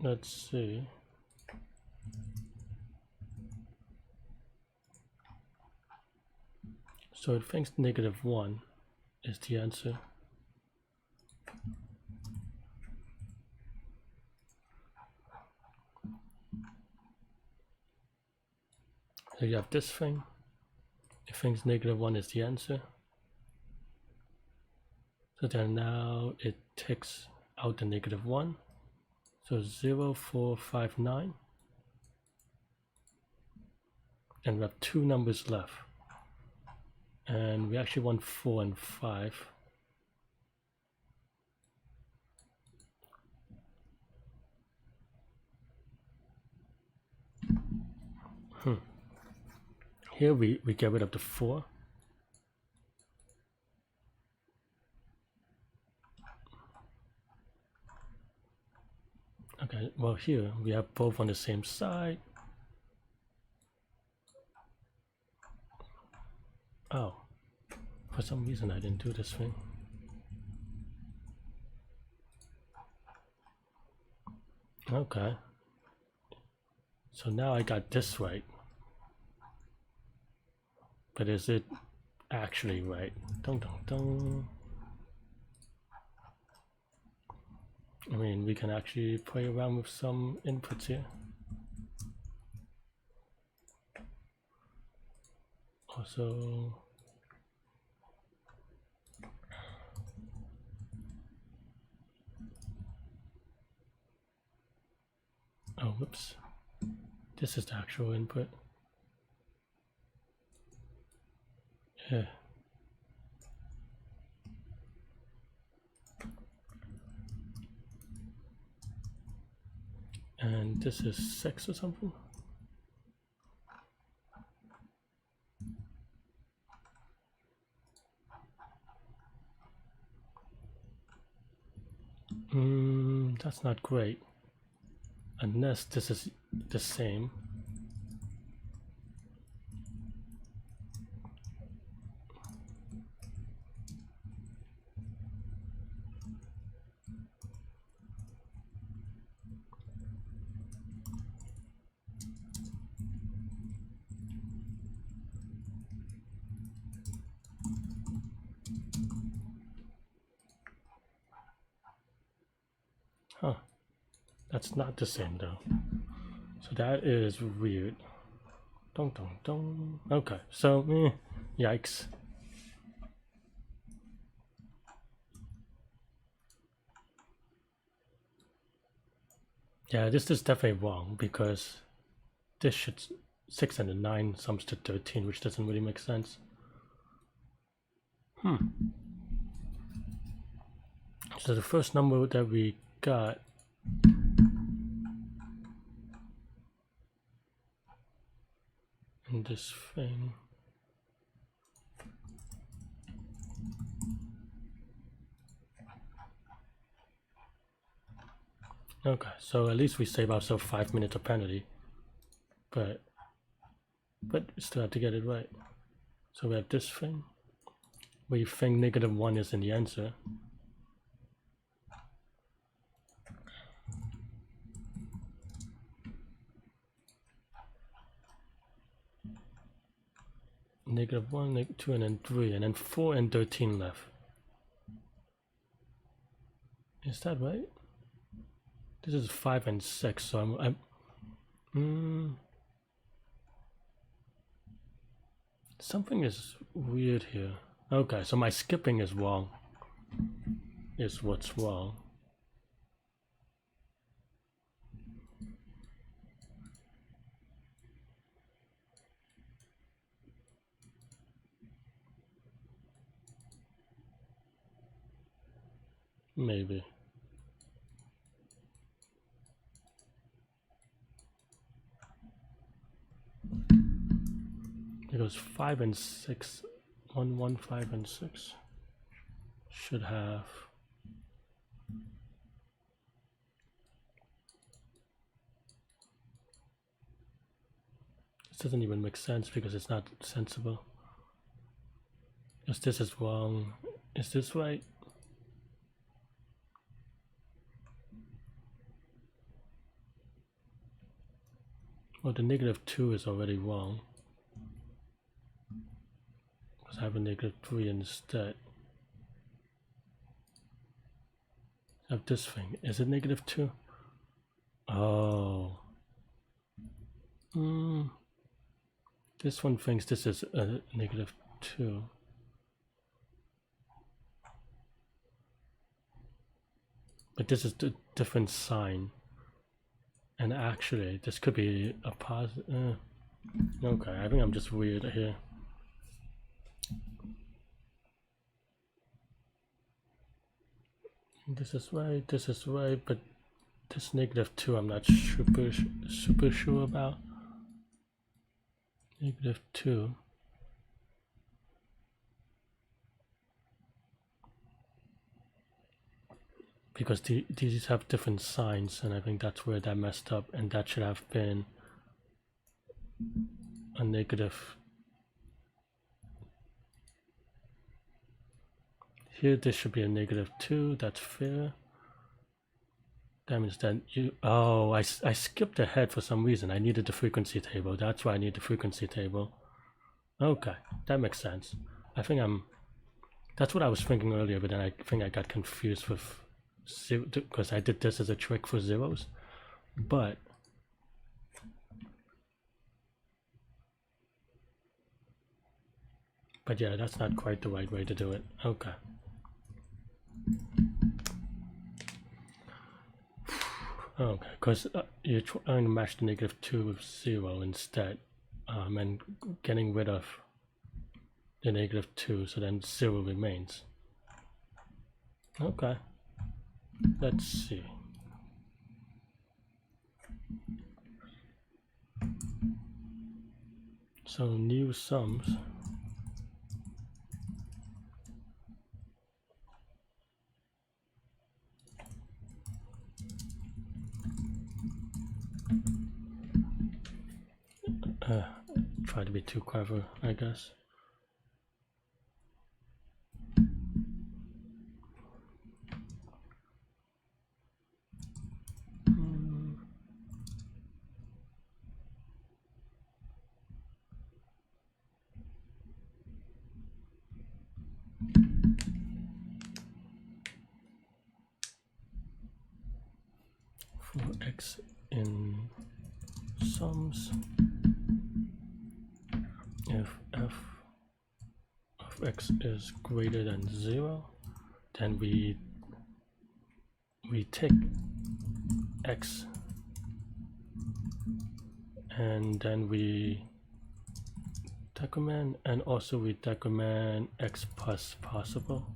Let's see. So it thinks -1 is the answer. So you have this thing. It thinks -1 is the answer. So then now it takes out the -1. So 0, 4, 5, 9. And we have 2 numbers left. And we actually want 4 and 5. Here we get rid of the 4. Okay, well here we have both on the same side. Oh, for some reason I didn't do this thing. Okay. So now I got this right. But is it actually right? Dun, dun, dun. I mean, we can actually play around with some inputs here. Also, oh, whoops. This is the actual input. Yeah. And this is 6 or something. That's not great. Unless this is the same. Huh. That's not the same though. So that is weird. Dun, dun, dun. Okay, so yikes. Yeah, this is definitely wrong because this should 6 and a 9 sums to 13, which doesn't really make sense. So the first number that we got in this thing okay, so at least we save ourselves 5 minutes of penalty, but we still have to get it right. So we have this thing where you think -1 is in the answer. -1, -2, and then 3, and then 4 and 13 left. Is that right? This is 5 and 6, so I'm something is weird here. Okay, so my skipping is wrong. Is what's wrong. Maybe. because 5 and 6, 1, 1, 5, and 6 should have. This doesn't even make sense because it's not sensible. Because this is wrong. Is this right? Well, the -2 is already wrong. Because I have a -3 instead. I have this thing. Is it -2? Oh. This one thinks this is a -2. But this is the different sign. And actually, this could be a positive. Okay, I think I'm just weird here. This is right, but this -2 I'm not super sure about. -2. Because these have different signs, and I think that's where that messed up, and that should have been a negative. Here, this should be a -2, that's fair. That means that you, oh, I skipped ahead for some reason. I needed the frequency table, that's why I need the frequency table. Okay, that makes sense. I think that's what I was thinking earlier, but then I think I got confused with zero, because I did this as a trick for zeros, but yeah, that's not quite the right way to do it. Okay. Okay, because you're trying to match the -2 with 0 instead, and getting rid of the -2, so then 0 remains. Okay. Let's see. So new sums. Try to be too clever, I guess. For x in sums, if f of x is greater than 0, then we take x and then we decrement, and also we decrement x plus possible.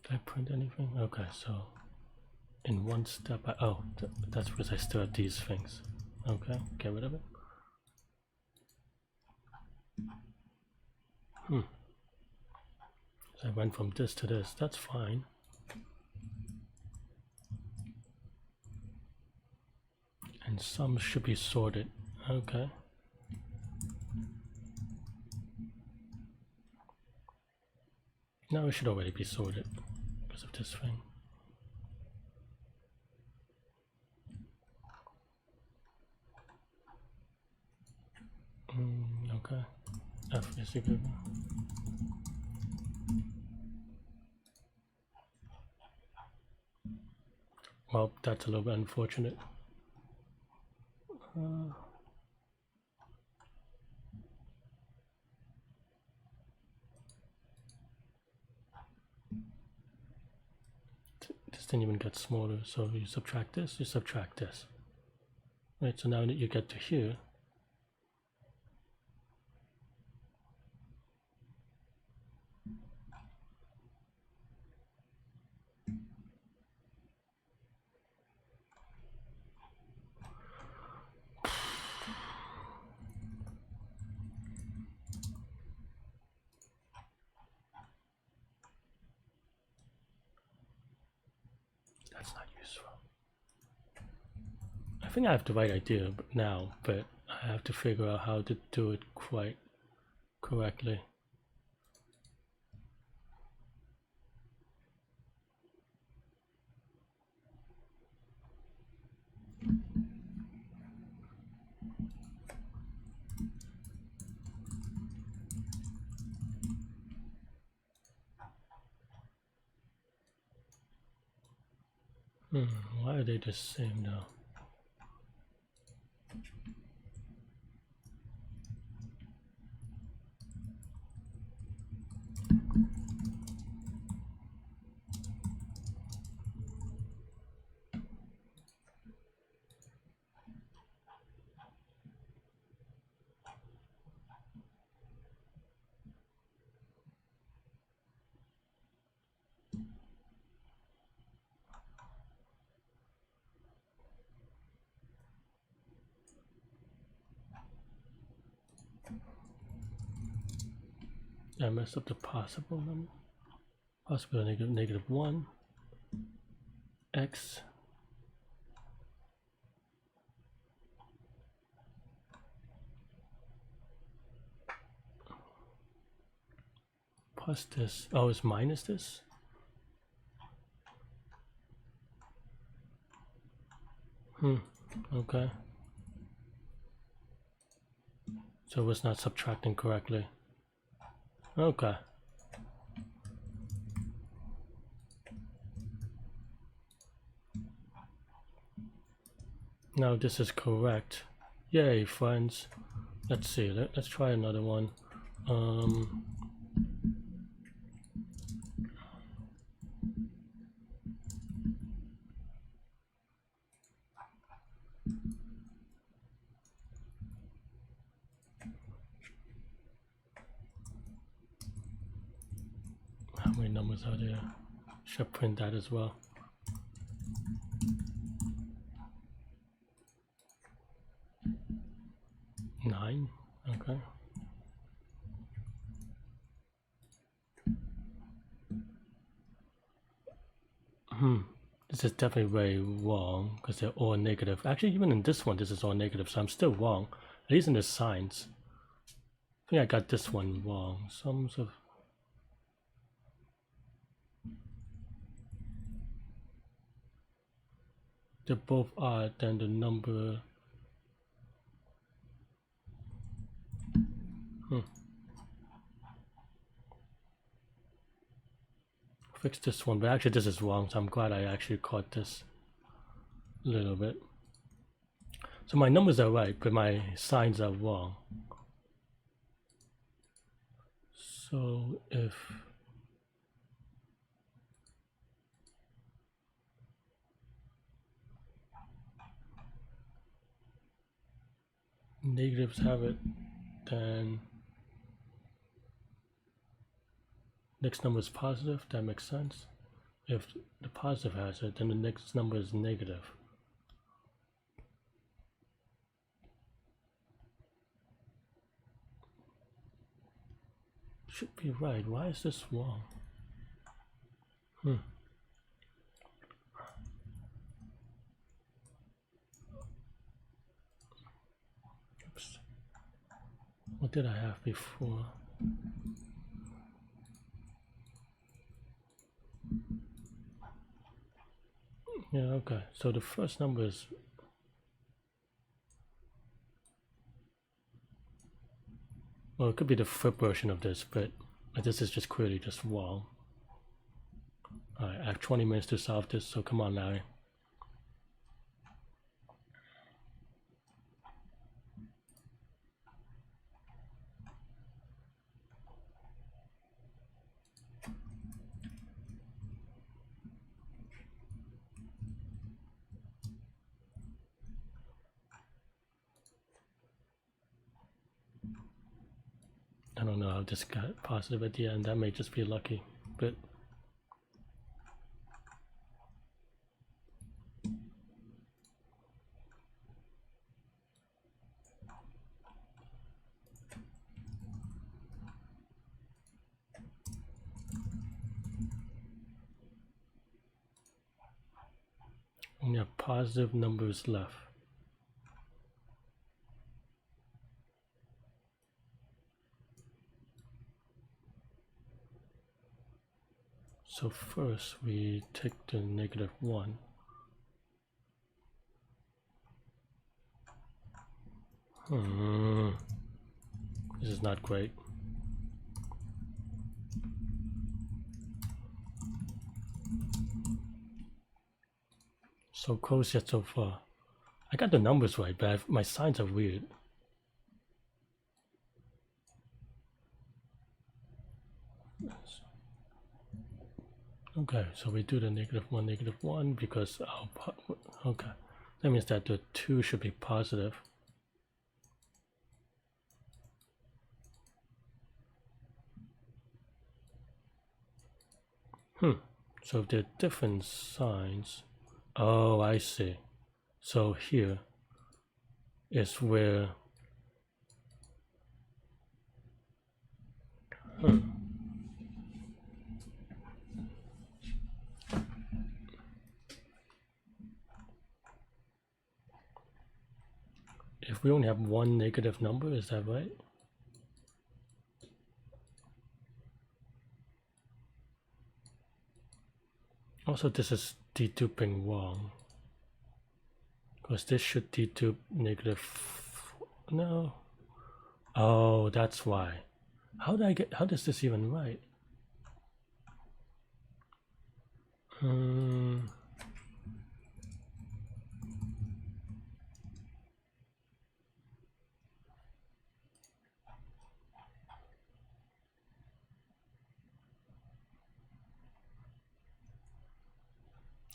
Did I print anything? Okay, so in one step, that's because I still have these things. Okay, get rid of it. So I went from this to this, that's fine. And some should be sorted. Okay. Now it should already be sorted because of this thing. Okay. F is equal. Well, that's a little bit unfortunate. This didn't even get smaller. So you subtract this, you subtract this. Right, so now that you get to here, that's not useful. I think I have the right idea now, but I have to figure out how to do it quite correctly. Why are they the same now? I messed up the possible number. Possible negative 1 x plus this. Oh, it's minus this? Okay. So it was not subtracting correctly. Okay. Now this is correct. Yay, friends. Let's see. Let's try another one. How many numbers are there? Should print that as well. Nine. Okay. This is definitely very wrong because they're all negative. Actually, even in this one, this is all negative, so I'm still wrong. At least in the signs. I think I got this one wrong. Sums of... They're both odd, then the number... Fix this one, but actually this is wrong, so I'm glad I actually caught this a little bit. So my numbers are right, but my signs are wrong. So if negatives have it, then next number is positive. That makes sense. If the positive has it, then the next number is negative. Should be right. Why is this wrong? Oops. What did I have before? Yeah, okay. So the first number is... Well, it could be the flip version of this, but this is just clearly just wrong. Alright, I have 20 minutes to solve this, so come on, Larry. know how this got positive at the end. That may just be lucky, but only have positive numbers left. So first we take the -1. This is not great. So close yet so far. I got the numbers right, but my signs are weird. Okay, so we do the -1, -1 because okay, that means that the 2 should be positive. So if they're different signs, oh, I see. So here is where if we only have one negative number, is that right? Also, this is deduping wrong, because this should dedupe no. Oh, that's why. How does this even right?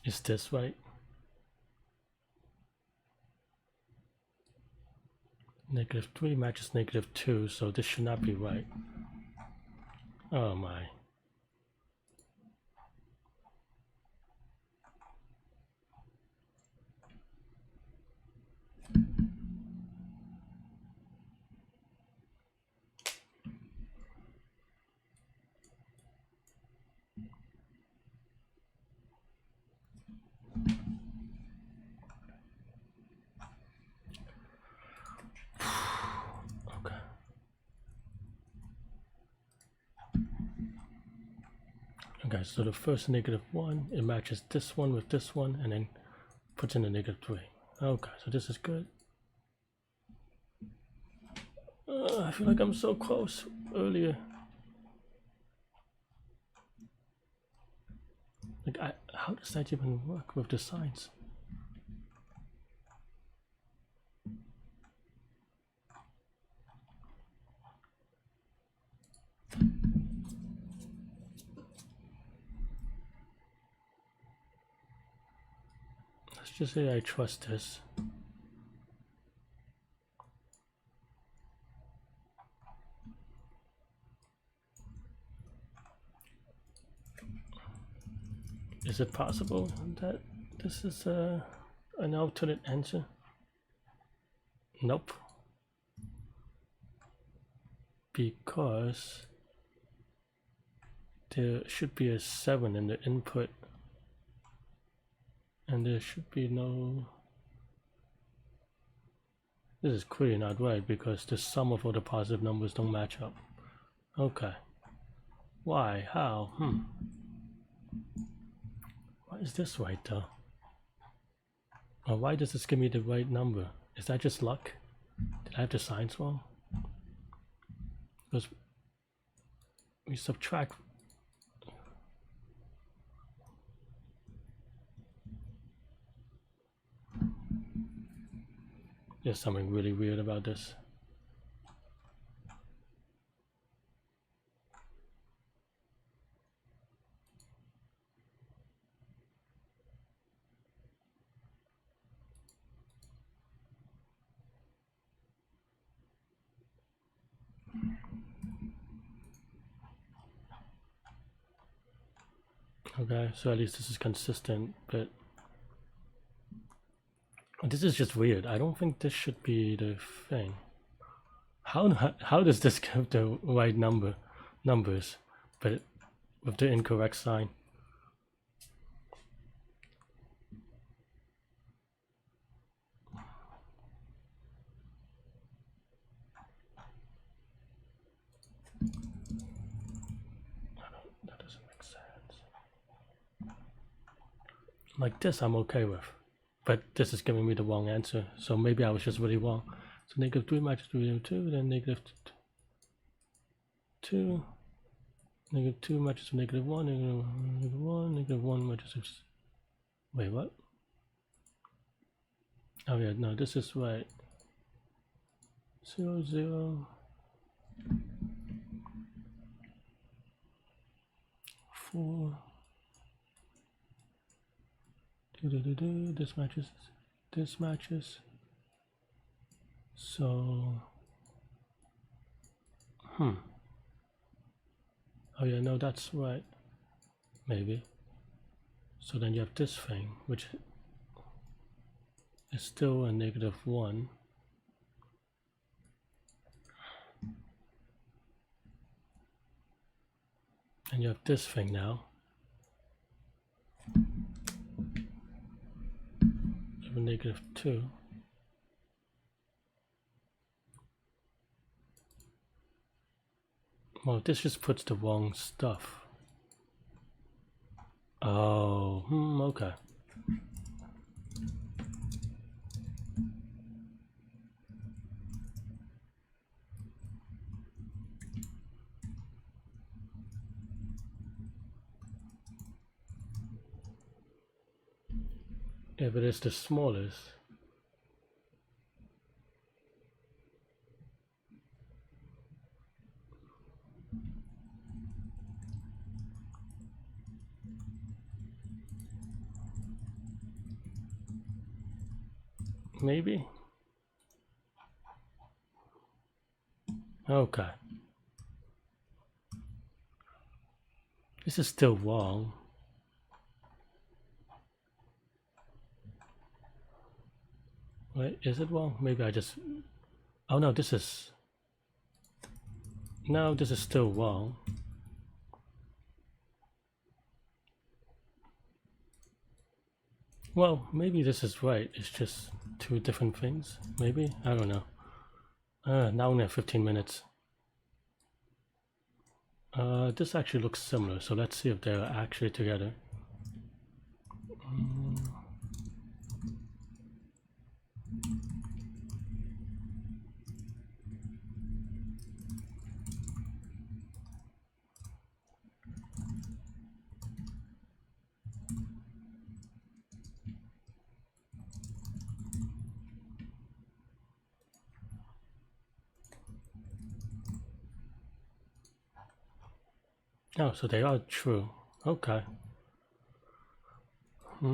Is this right? -3 matches -2, so this should not be right. Oh my. Okay, so the first -1, it matches this one with this one, and then puts in a -3. Okay, so this is good. I feel like I'm so close earlier. Like, how does that even work with the signs? Let's just say I trust this. Is it possible that this is an alternate answer? Nope. Because there should be a 7 in the input, and there should be no. This is clearly not right because the sum of all the positive numbers don't match up. Okay. Why? How? Why is this right though? Or why does this give me the right number? Is that just luck? Did I have the signs wrong? Because we subtract. There's something really weird about this. Okay, so at least this is consistent, but this is just weird. I don't think this should be the thing. How does this give the right numbers, but with the incorrect sign? That doesn't make sense. Like this, I'm okay with, but this is giving me the wrong answer. So maybe I was just really wrong. So -3 matches -2, then -2. -2 matches with -1, -1, -1 matches with... Wait, what? Oh yeah, no, this is right. 0, 0. 4. This matches. So, oh yeah, no, that's right. Maybe. So then you have this thing, which is still a -1. And you have this thing now. You have a -2. Well, this just puts the wrong stuff. Oh, okay. If it is the smallest, maybe? Okay. This is still wrong. Wait, is it wrong? Maybe I just... Oh no, this is... No, this is still wrong. Well, maybe this is right. It's just two different things. Maybe? I don't know. Now we have 15 minutes. This actually looks similar, so let's see if they're actually together. Oh, so they are true. Okay. I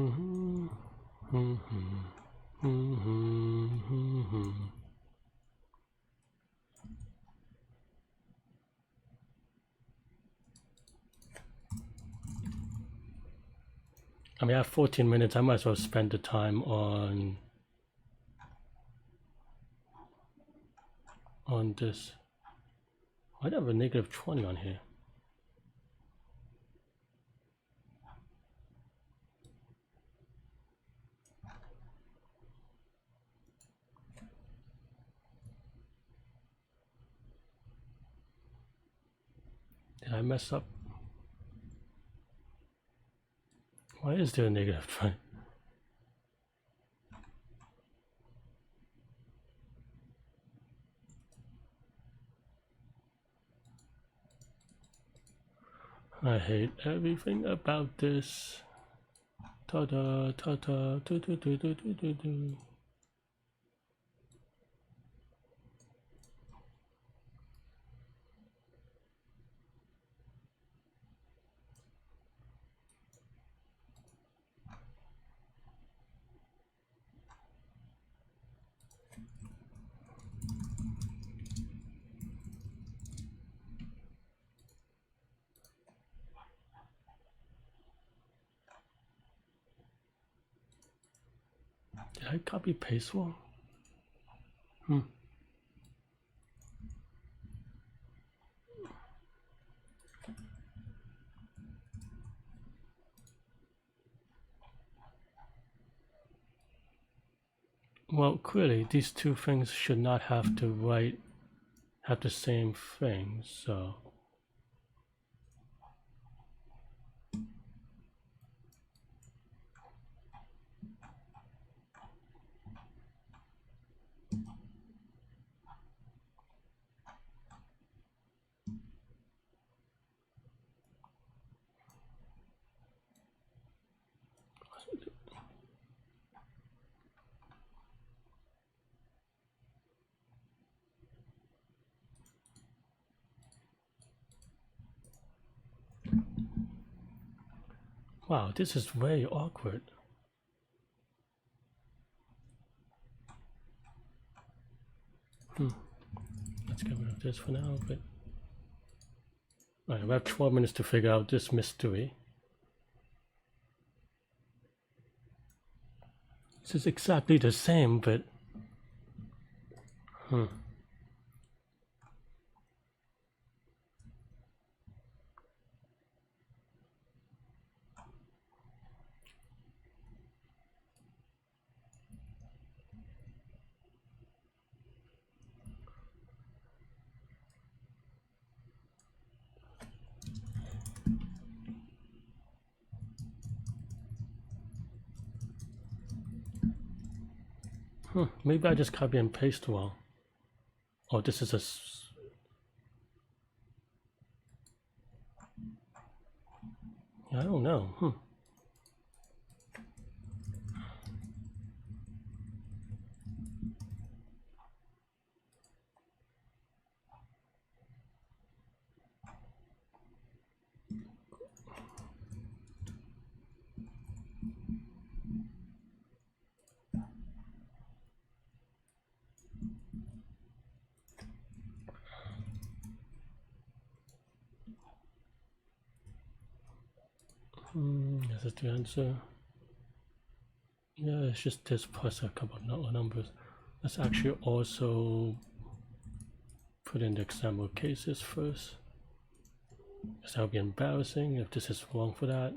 mean, I have 14 minutes. I might as well spend the time on this. Why do I have a -20 on here? Did I mess up? Why is there a -20? I hate everything about this. Ta-da, ta-da, do-do-do-do-do-do. Did I copy paste wrong? Well, clearly these two things should not have the same thing, so wow, this is very awkward. Let's get rid of this for now, but alright, we have 12 minutes to figure out this mystery. This is exactly the same, but maybe I just copy and paste wrong. Oh, this is I don't know. This is the answer. Yeah, it's just this plus a couple of numbers. Let's actually also put in the example cases first, because that would be embarrassing if this is wrong for that.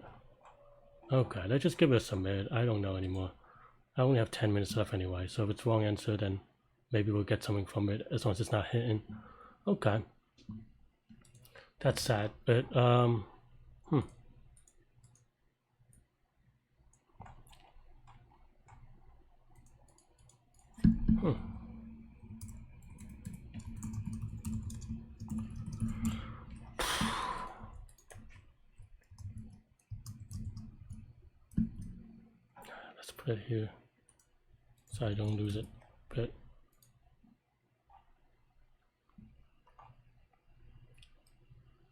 Okay, let's just give it a submit. I don't know anymore. I only have 10 minutes left anyway, so if it's wrong answer, then maybe we'll get something from it as long as it's not hitting. Okay. That's sad, but let's put it here so I don't lose it. But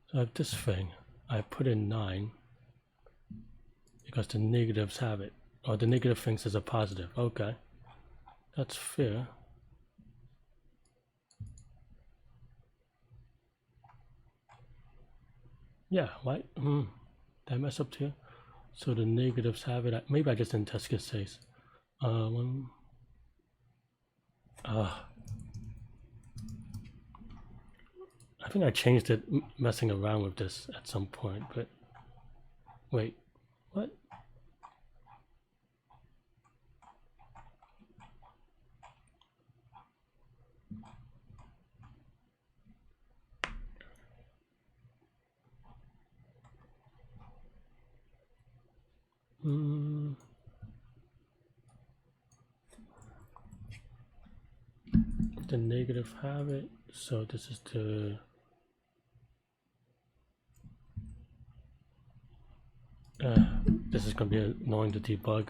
so I have this thing. I put in 9 because the negatives have it, or the negative thinks is a positive. Okay, that's fair. Yeah, why? Did I mess up here? So the negatives have it. Maybe I just didn't test case says. I think I changed it messing around with this at some point, but wait, what? The negative have it, so this is the this is going to be annoying to debug.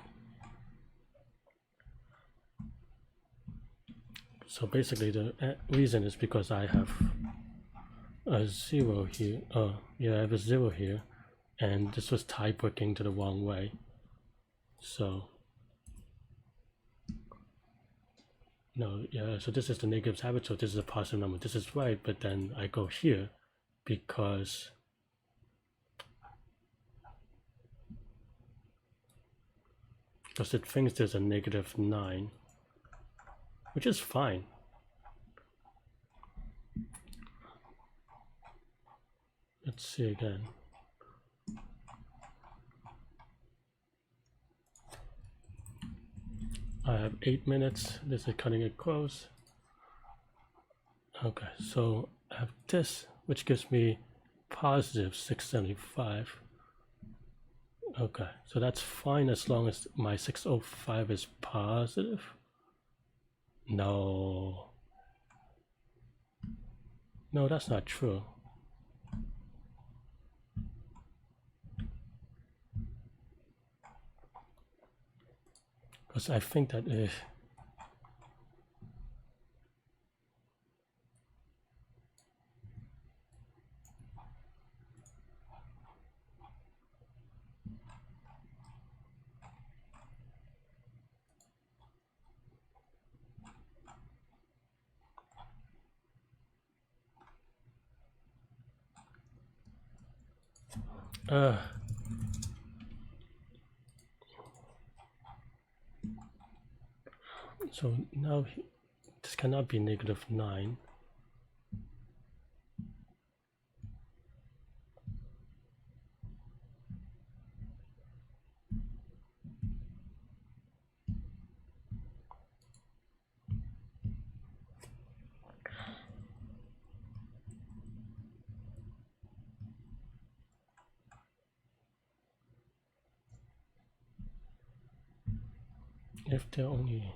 So basically the reason is because I have a 0 here. Oh yeah, I have a 0 here, and this was type working to the wrong way. So no, yeah, so this is the negatives have it, so this is a positive number. This is right, but then I go here because because it thinks there's a -9, which is fine. Let's see again. I have 8 minutes. This is cutting it close. Okay, so I have this, which gives me positive 675. Okay, so that's fine as long as my 605 is positive. No, that's not true. Because I think that if so now this cannot be -9. If they're only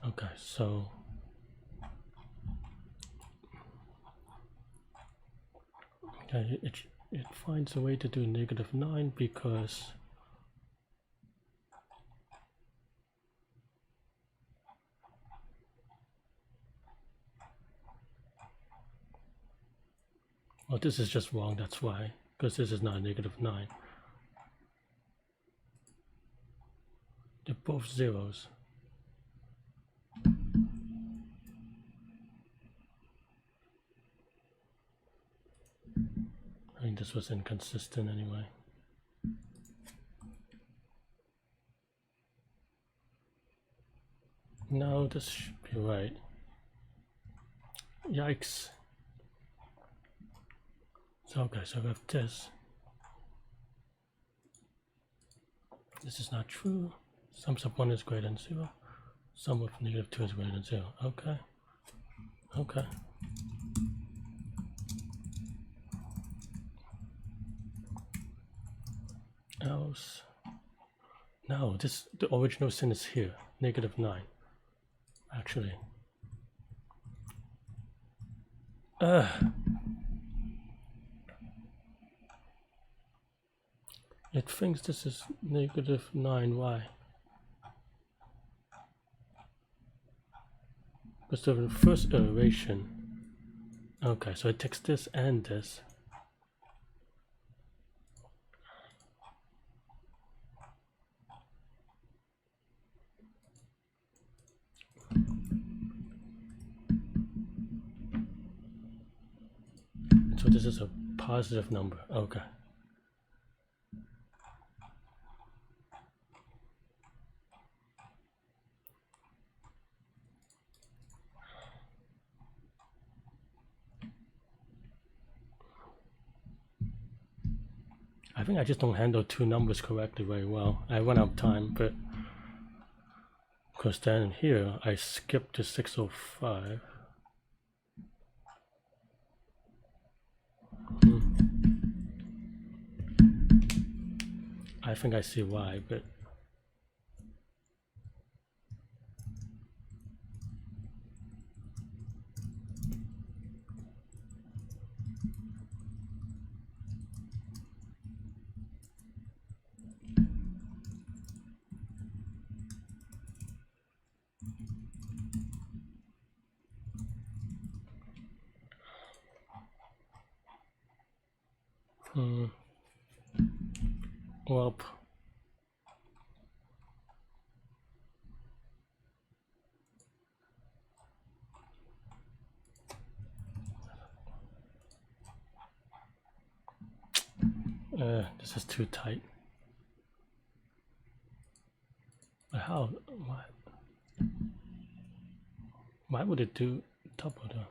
okay, so okay, it finds a way to do -9 because well, this is just wrong, that's why, because this is not -9. They're both zeros. I think this was inconsistent anyway. No, this should be right. Yikes. So okay, so I have this. This is not true. Sum of 1 is greater than 0. Sum of -2 is greater than 0. Okay. Okay. Else. No, the original sin is here. -9. Actually. It thinks this is -9. Why? Because the first iteration. Okay, so it takes this and this. So this is a positive number. Okay. I think I just don't handle two numbers correctly very well. I run out of time, but because then here I skipped to 605. I think I see why, but well, This is too tight. But how? Why would it do double though?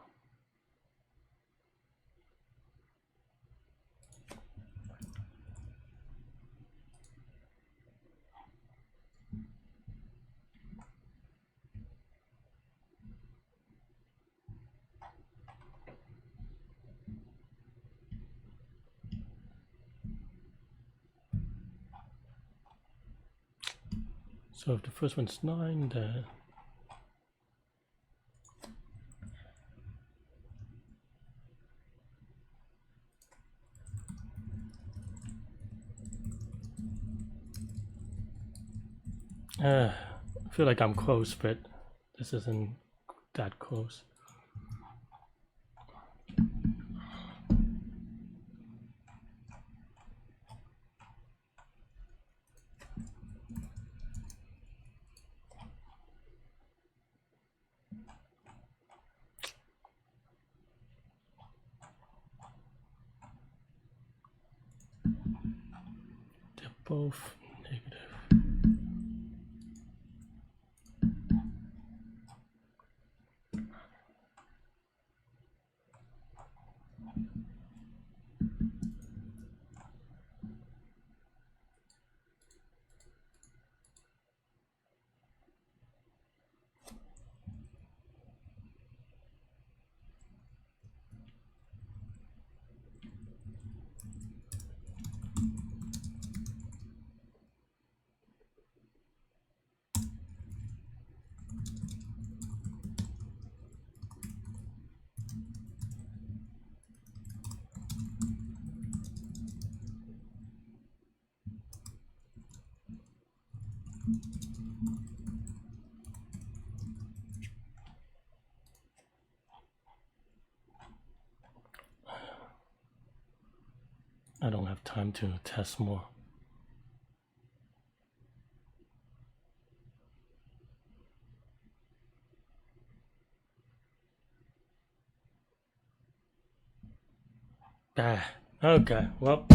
So if the first one's 9, then I feel like I'm close, but this isn't that close. They're both negative. I don't have time to test more. Okay, well,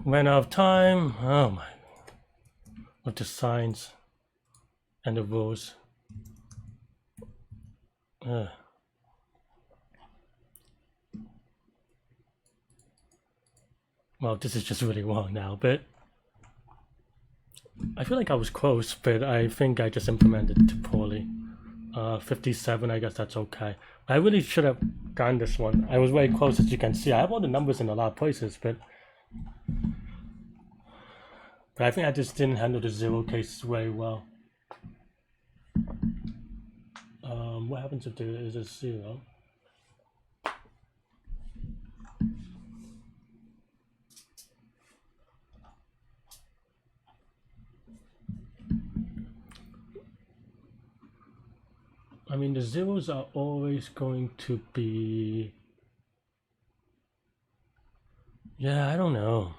ran out of time. Oh my, with the signs and the rules. Well, this is just really wrong now, but I feel like I was close, but I think I just implemented it too poorly. 57, I guess that's okay. I really should have gotten this one. I was very close, as you can see. I have all the numbers in a lot of places, but I think I just didn't handle the 0 case very well. What happens if there is a 0? I mean, the zeros are always going to be... Yeah, I don't know.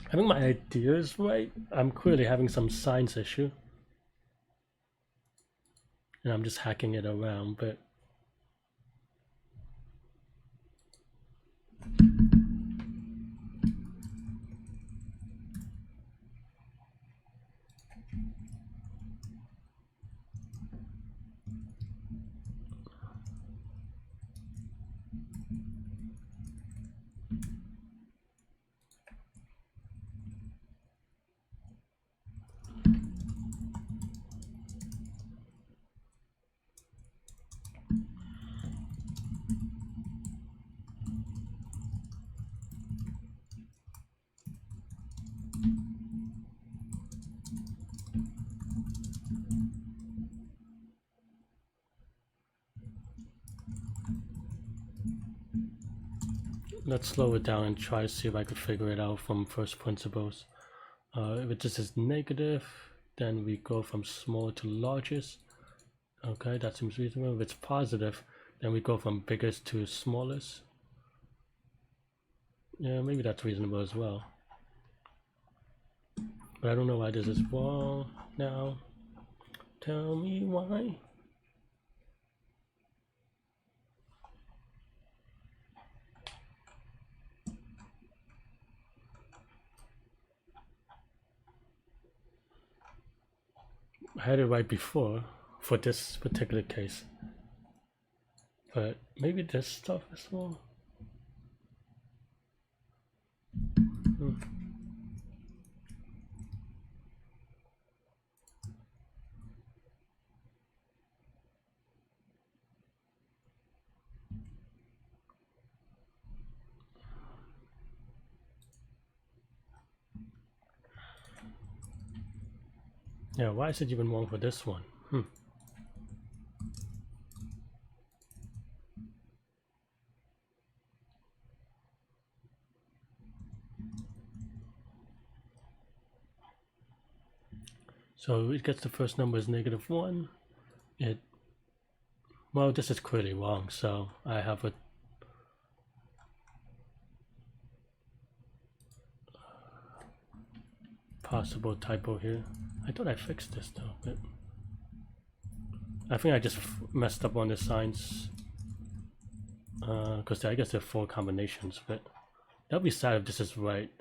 I think my idea is right. I'm clearly having some science issue. And I'm just hacking it around, but... Let's slow it down and try to see if I could figure it out from first principles. If it just is negative, then we go from small to largest. Okay, that seems reasonable. If it's positive, then we go from biggest to smallest. Yeah, maybe that's reasonable as well. But I don't know why this is wrong now. Tell me why. I had it right before for this particular case. But maybe this stuff is wrong. Yeah, why is it even wrong for this one? So it gets the first number is -1. Well, this is clearly wrong, so I have a possible typo here. I thought I fixed this though, but I think I just messed up on the signs. Because I guess there are 4 combinations, but that'd be sad if this is right.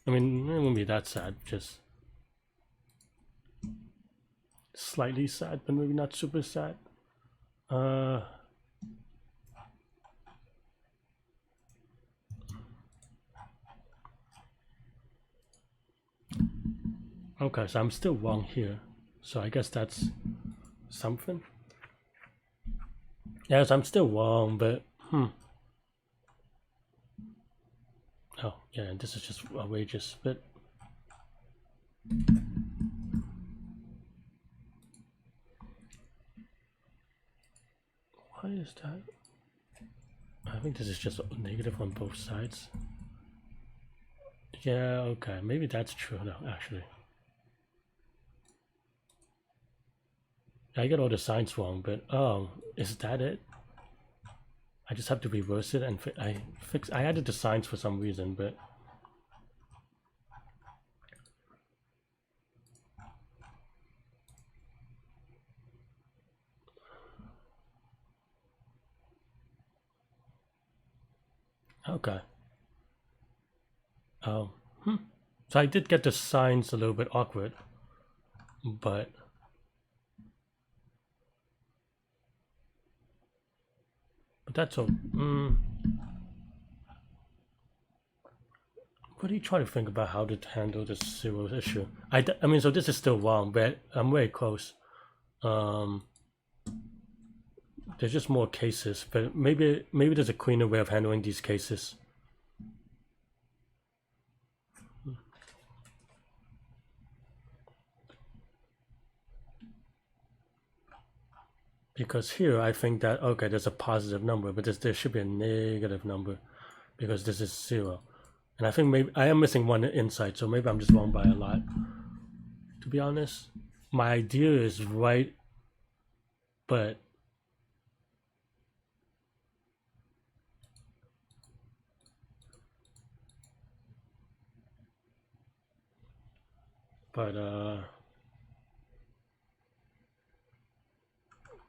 I mean, it wouldn't be that sad, just slightly sad, but maybe not super sad. Okay, so I'm still wrong here. So I guess that's something. Yes, I'm still wrong, but oh yeah, this is just outrageous, but why is that? I think this is just negative on both sides. Yeah, okay, maybe that's true though, actually. I got all the signs wrong, but oh, is that it? I just have to reverse it and I added the signs for some reason, but okay. Oh, so I did get the signs a little bit awkward, but that's all. What do you try to think about how to handle this zero issue? I mean, so this is still wrong, but I'm very close. There's just more cases, but maybe there's a cleaner way of handling these cases. Because here I think that okay, there's a positive number, but there should be a negative number because this is 0. And I think maybe I am missing one insight, so maybe I'm just wrong by a lot. To be honest, my idea is right, but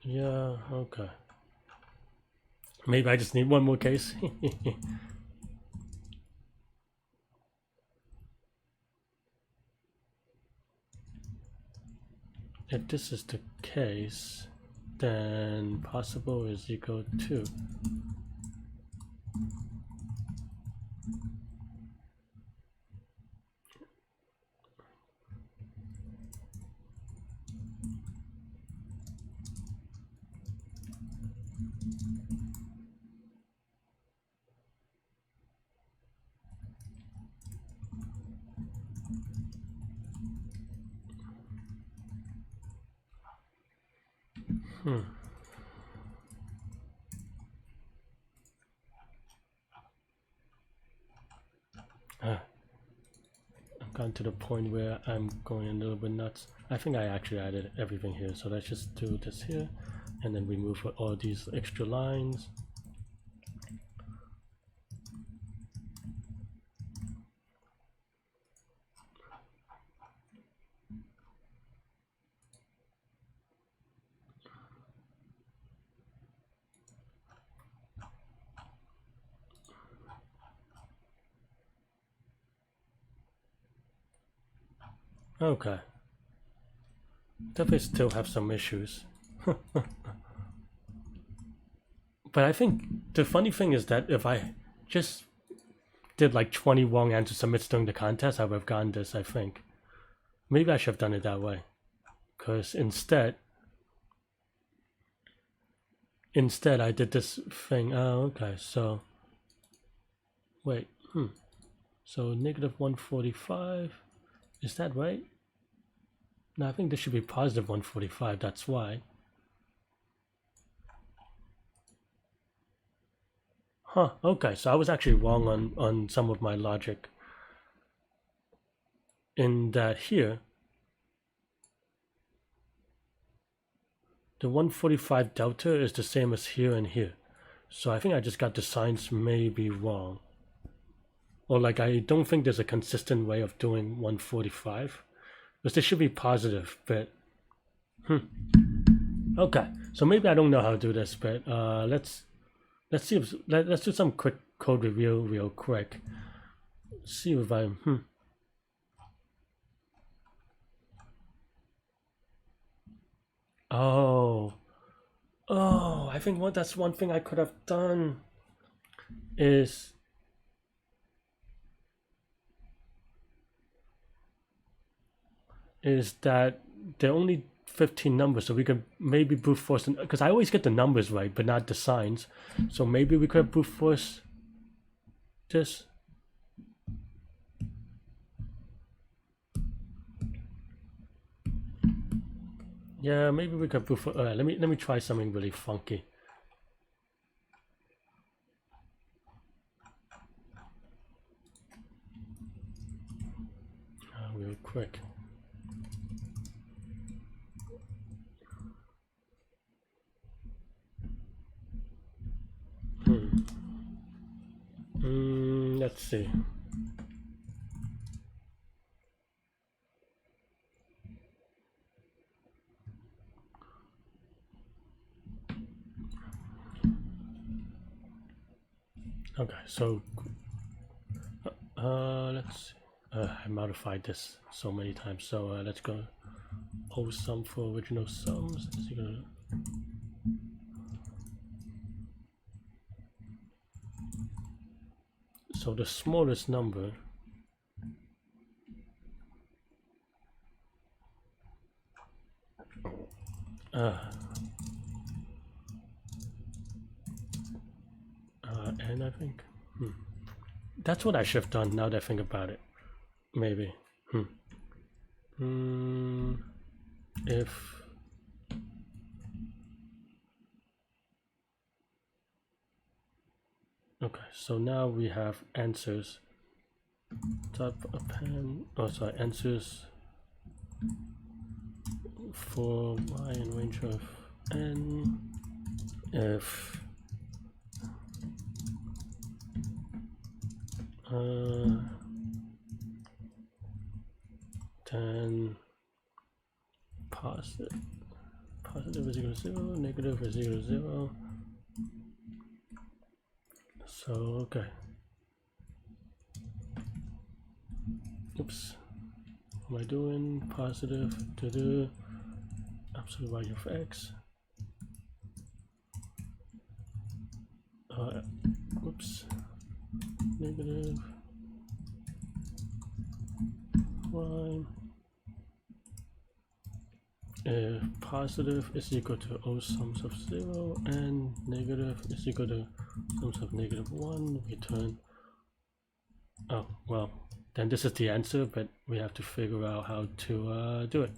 yeah, okay. Maybe I just need one more case. If this is the case, then possible is equal to gotten to the point where I'm going a little bit nuts. I think I actually added everything here, so let's just do this here and then remove all these extra lines. Okay. Definitely still have some issues. But I think the funny thing is that if I just did like 20 wrong answer submits during the contest, I would have gotten this, I think. Maybe I should have done it that way. Because instead I did this thing. Oh, okay, so wait, so negative 145, is that right? No, I think this should be positive 145, that's why. Huh, okay, so I was actually wrong on some of my logic. In that here, the 145 delta is the same as here and here. So I think I just got the signs maybe wrong. Or like I don't think there's a consistent way of doing 145. Because this should be positive, but okay, so maybe I don't know how to do this, but let's see if let's do some quick code review real quick. See if I oh, I think that's one thing I could have done is that there are only 15 numbers, so we could maybe brute force, because I always get the numbers right but not the signs, so maybe we could brute force this. Yeah, maybe we could brute force. Let me try something really funky. Real quick. Let's see. Okay, so let's see. I modified this so many times, so let's go O sum for original sums. So the smallest number N, I think. That's what I should have done now that I think about it. Maybe. If okay, so now we have answers. Type append. Oh, sorry, answers for y in range of n. If then positive is equal to 0, negative is equal to 0. So okay. Oops. What am I doing? Positive to the absolute value of x. Oops. Negative y. If positive is equal to O sums of 0 and negative is equal to sums of negative 1, return. Oh, well, then this is the answer, but we have to figure out how to do it.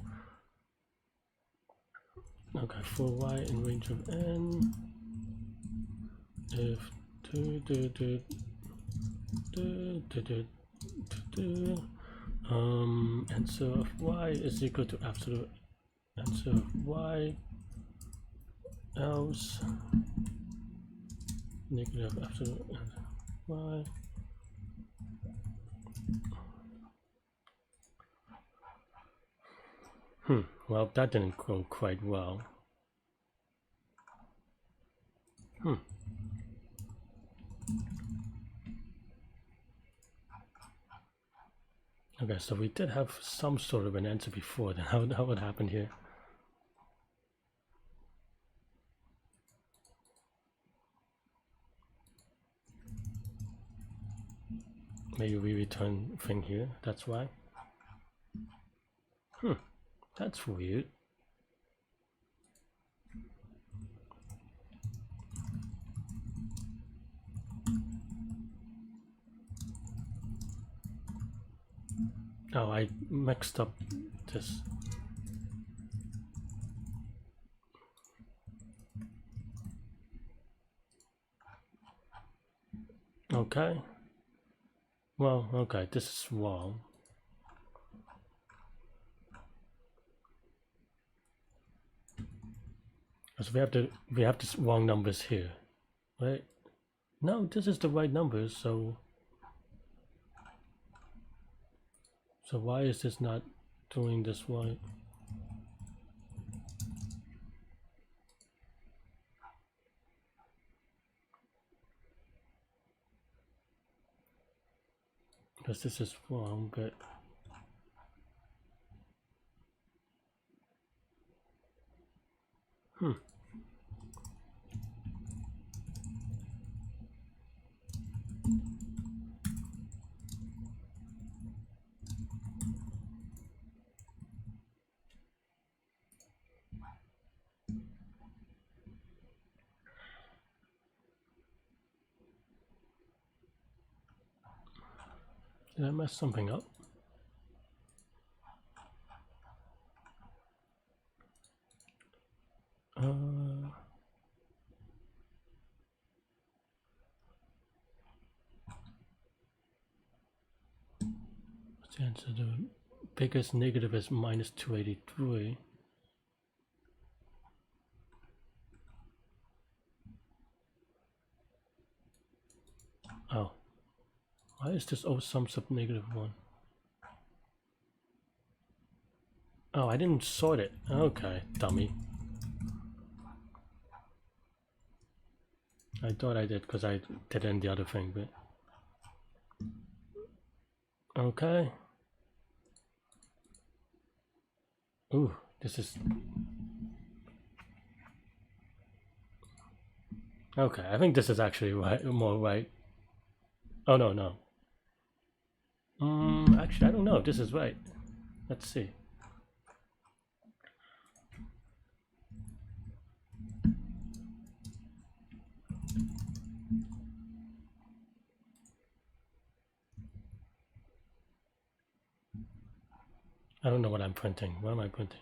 Okay, for y in range of n, if Answer of y is equal to absolute answer of y, else negative absolute answer of y. Well, that didn't go quite well. Okay, so we did have some sort of an answer before. Then how would happen here? Maybe we return thing here. That's why. That's weird. Oh, I mixed up this. Okay. Well, okay, this is wrong. So we have this wrong numbers here, right? No, this is the right numbers. So why is this not doing this right? Because this is wrong, but did I mess something up? What's the answer? The biggest negative is minus 283. Oh, why is this O sum sub negative 1? Oh, I didn't sort it. Okay, dummy. I thought I did because I did it in the other thing, but okay. Ooh, this is okay. I think this is actually right, more right. Oh no. Actually, I don't know if this is right. Let's see. I don't know what I'm printing. What am I printing?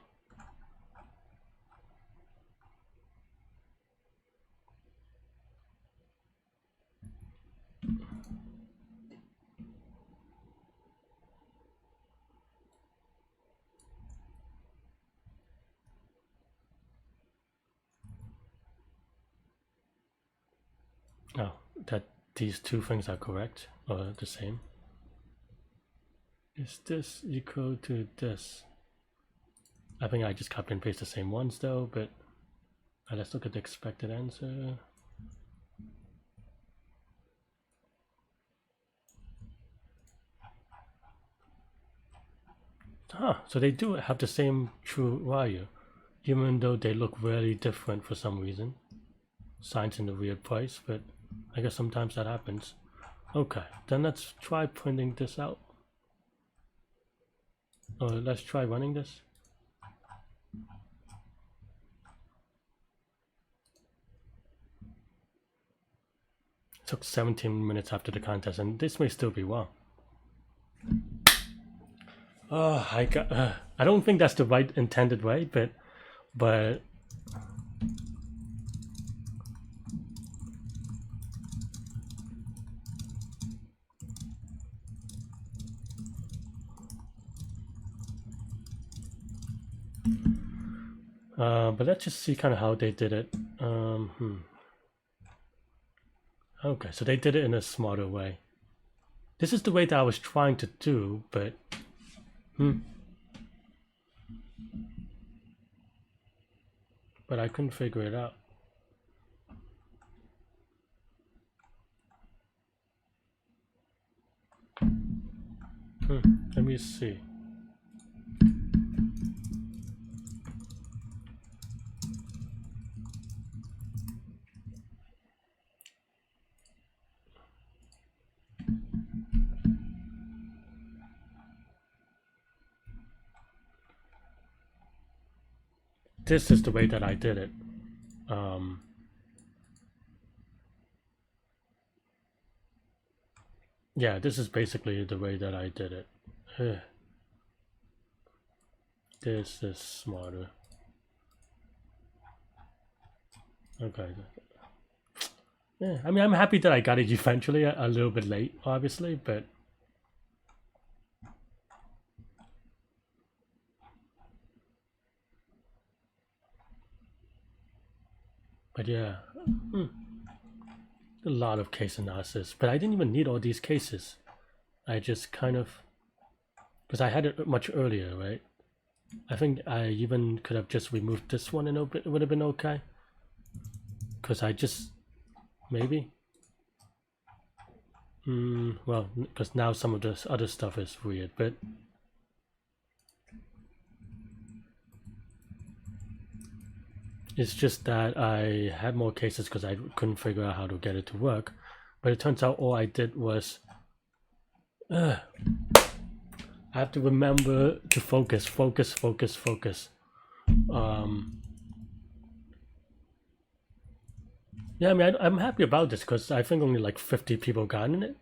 Oh, that these two things are correct or the same. Is this equal to this? I think I just copy and paste the same ones though, but let's look at the expected answer. So they do have the same true value, even though they look very different for some reason. Signs in the weird place, but I guess sometimes that happens. Okay, then let's try printing this out. Or let's try running this. It took 17 minutes after the contest, and this may still be wrong. I don't think that's the right intended way, but But let's just see kind of how they did it. Okay, so they did it in a smarter way. This is the way that I was trying to do, but but I couldn't figure it out. Let me see. This is the way that I did it. Yeah, this is basically the way that I did it. This is smarter. Okay. Yeah, I mean, I'm happy that I got it eventually, a little bit late, obviously, but yeah, a lot of case analysis, but I didn't even need all these cases. I just kind of, because I had it much earlier, right? I think I even could have just removed this one and it would have been okay. Because I just, maybe. Well, because now some of this other stuff is weird, but it's just that I had more cases because I couldn't figure out how to get it to work. But it turns out all I did was I have to remember to focus. Yeah, I mean, I'm happy about this because I think only like 50 people gotten it.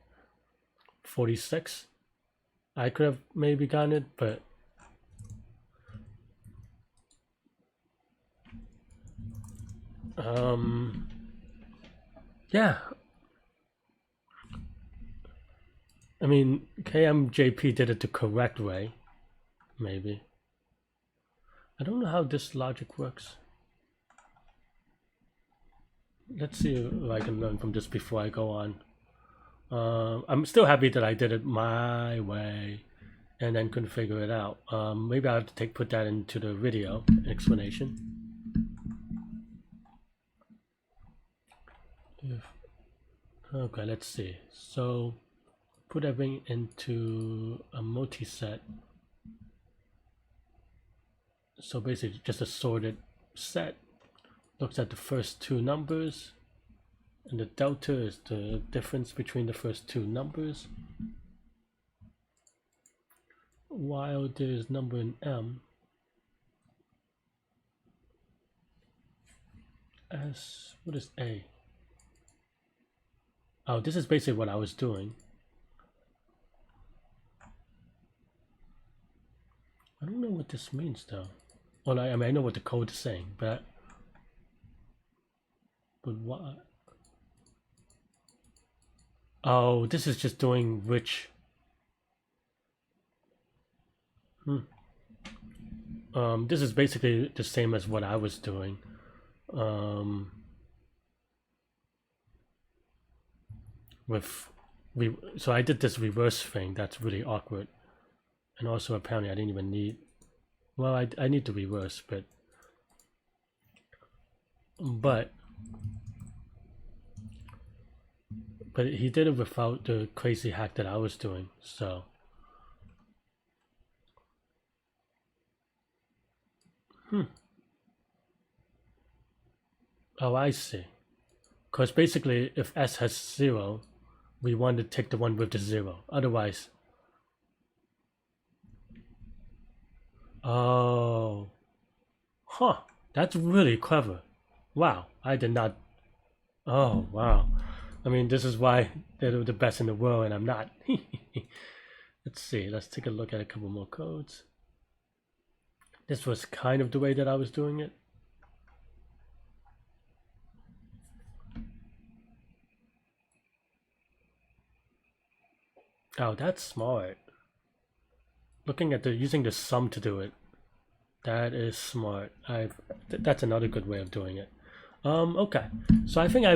46. I could have maybe gotten it, but yeah. I mean, KMJP did it the correct way, maybe. I don't know how this logic works. Let's see if I can learn from this before I go on. I'm still happy that I did it my way and then couldn't figure it out. Maybe I'll have to put that into the video explanation. Okay, let's see. So put everything into a multi-set. So basically just a sorted set. Looks at the first two numbers, and the delta is the difference between the first two numbers. While there's number in M as, what is A? Oh, this is basically what I was doing. I don't know what this means though. Well, I mean, I know what the code is saying, but what? Oh, this is just doing which. This is basically the same as what I was doing. So I did this reverse thing. That's really awkward, and also apparently I didn't even need. Well, I need to reverse, but he did it without the crazy hack that I was doing. So oh, I see. Because basically, if S has 0, we want to take the one with the 0. Otherwise, oh, huh, that's really clever. Wow, I did not. Oh, wow. I mean, this is why they're the best in the world and I'm not. Let's see, let's take a look at a couple more codes. This was kind of the way that I was doing it. Oh, that's smart. Looking at using the sum to do it. That is smart. That's another good way of doing it. Okay. So I think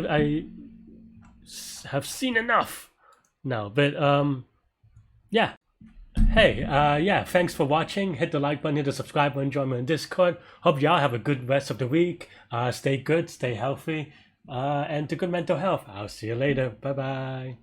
have seen enough now, but yeah. Hey, yeah, thanks for watching. Hit the like button, hit the subscribe button, join me on Discord. Hope y'all have a good rest of the week. Stay good, stay healthy, and to good mental health. I'll see you later. Bye bye.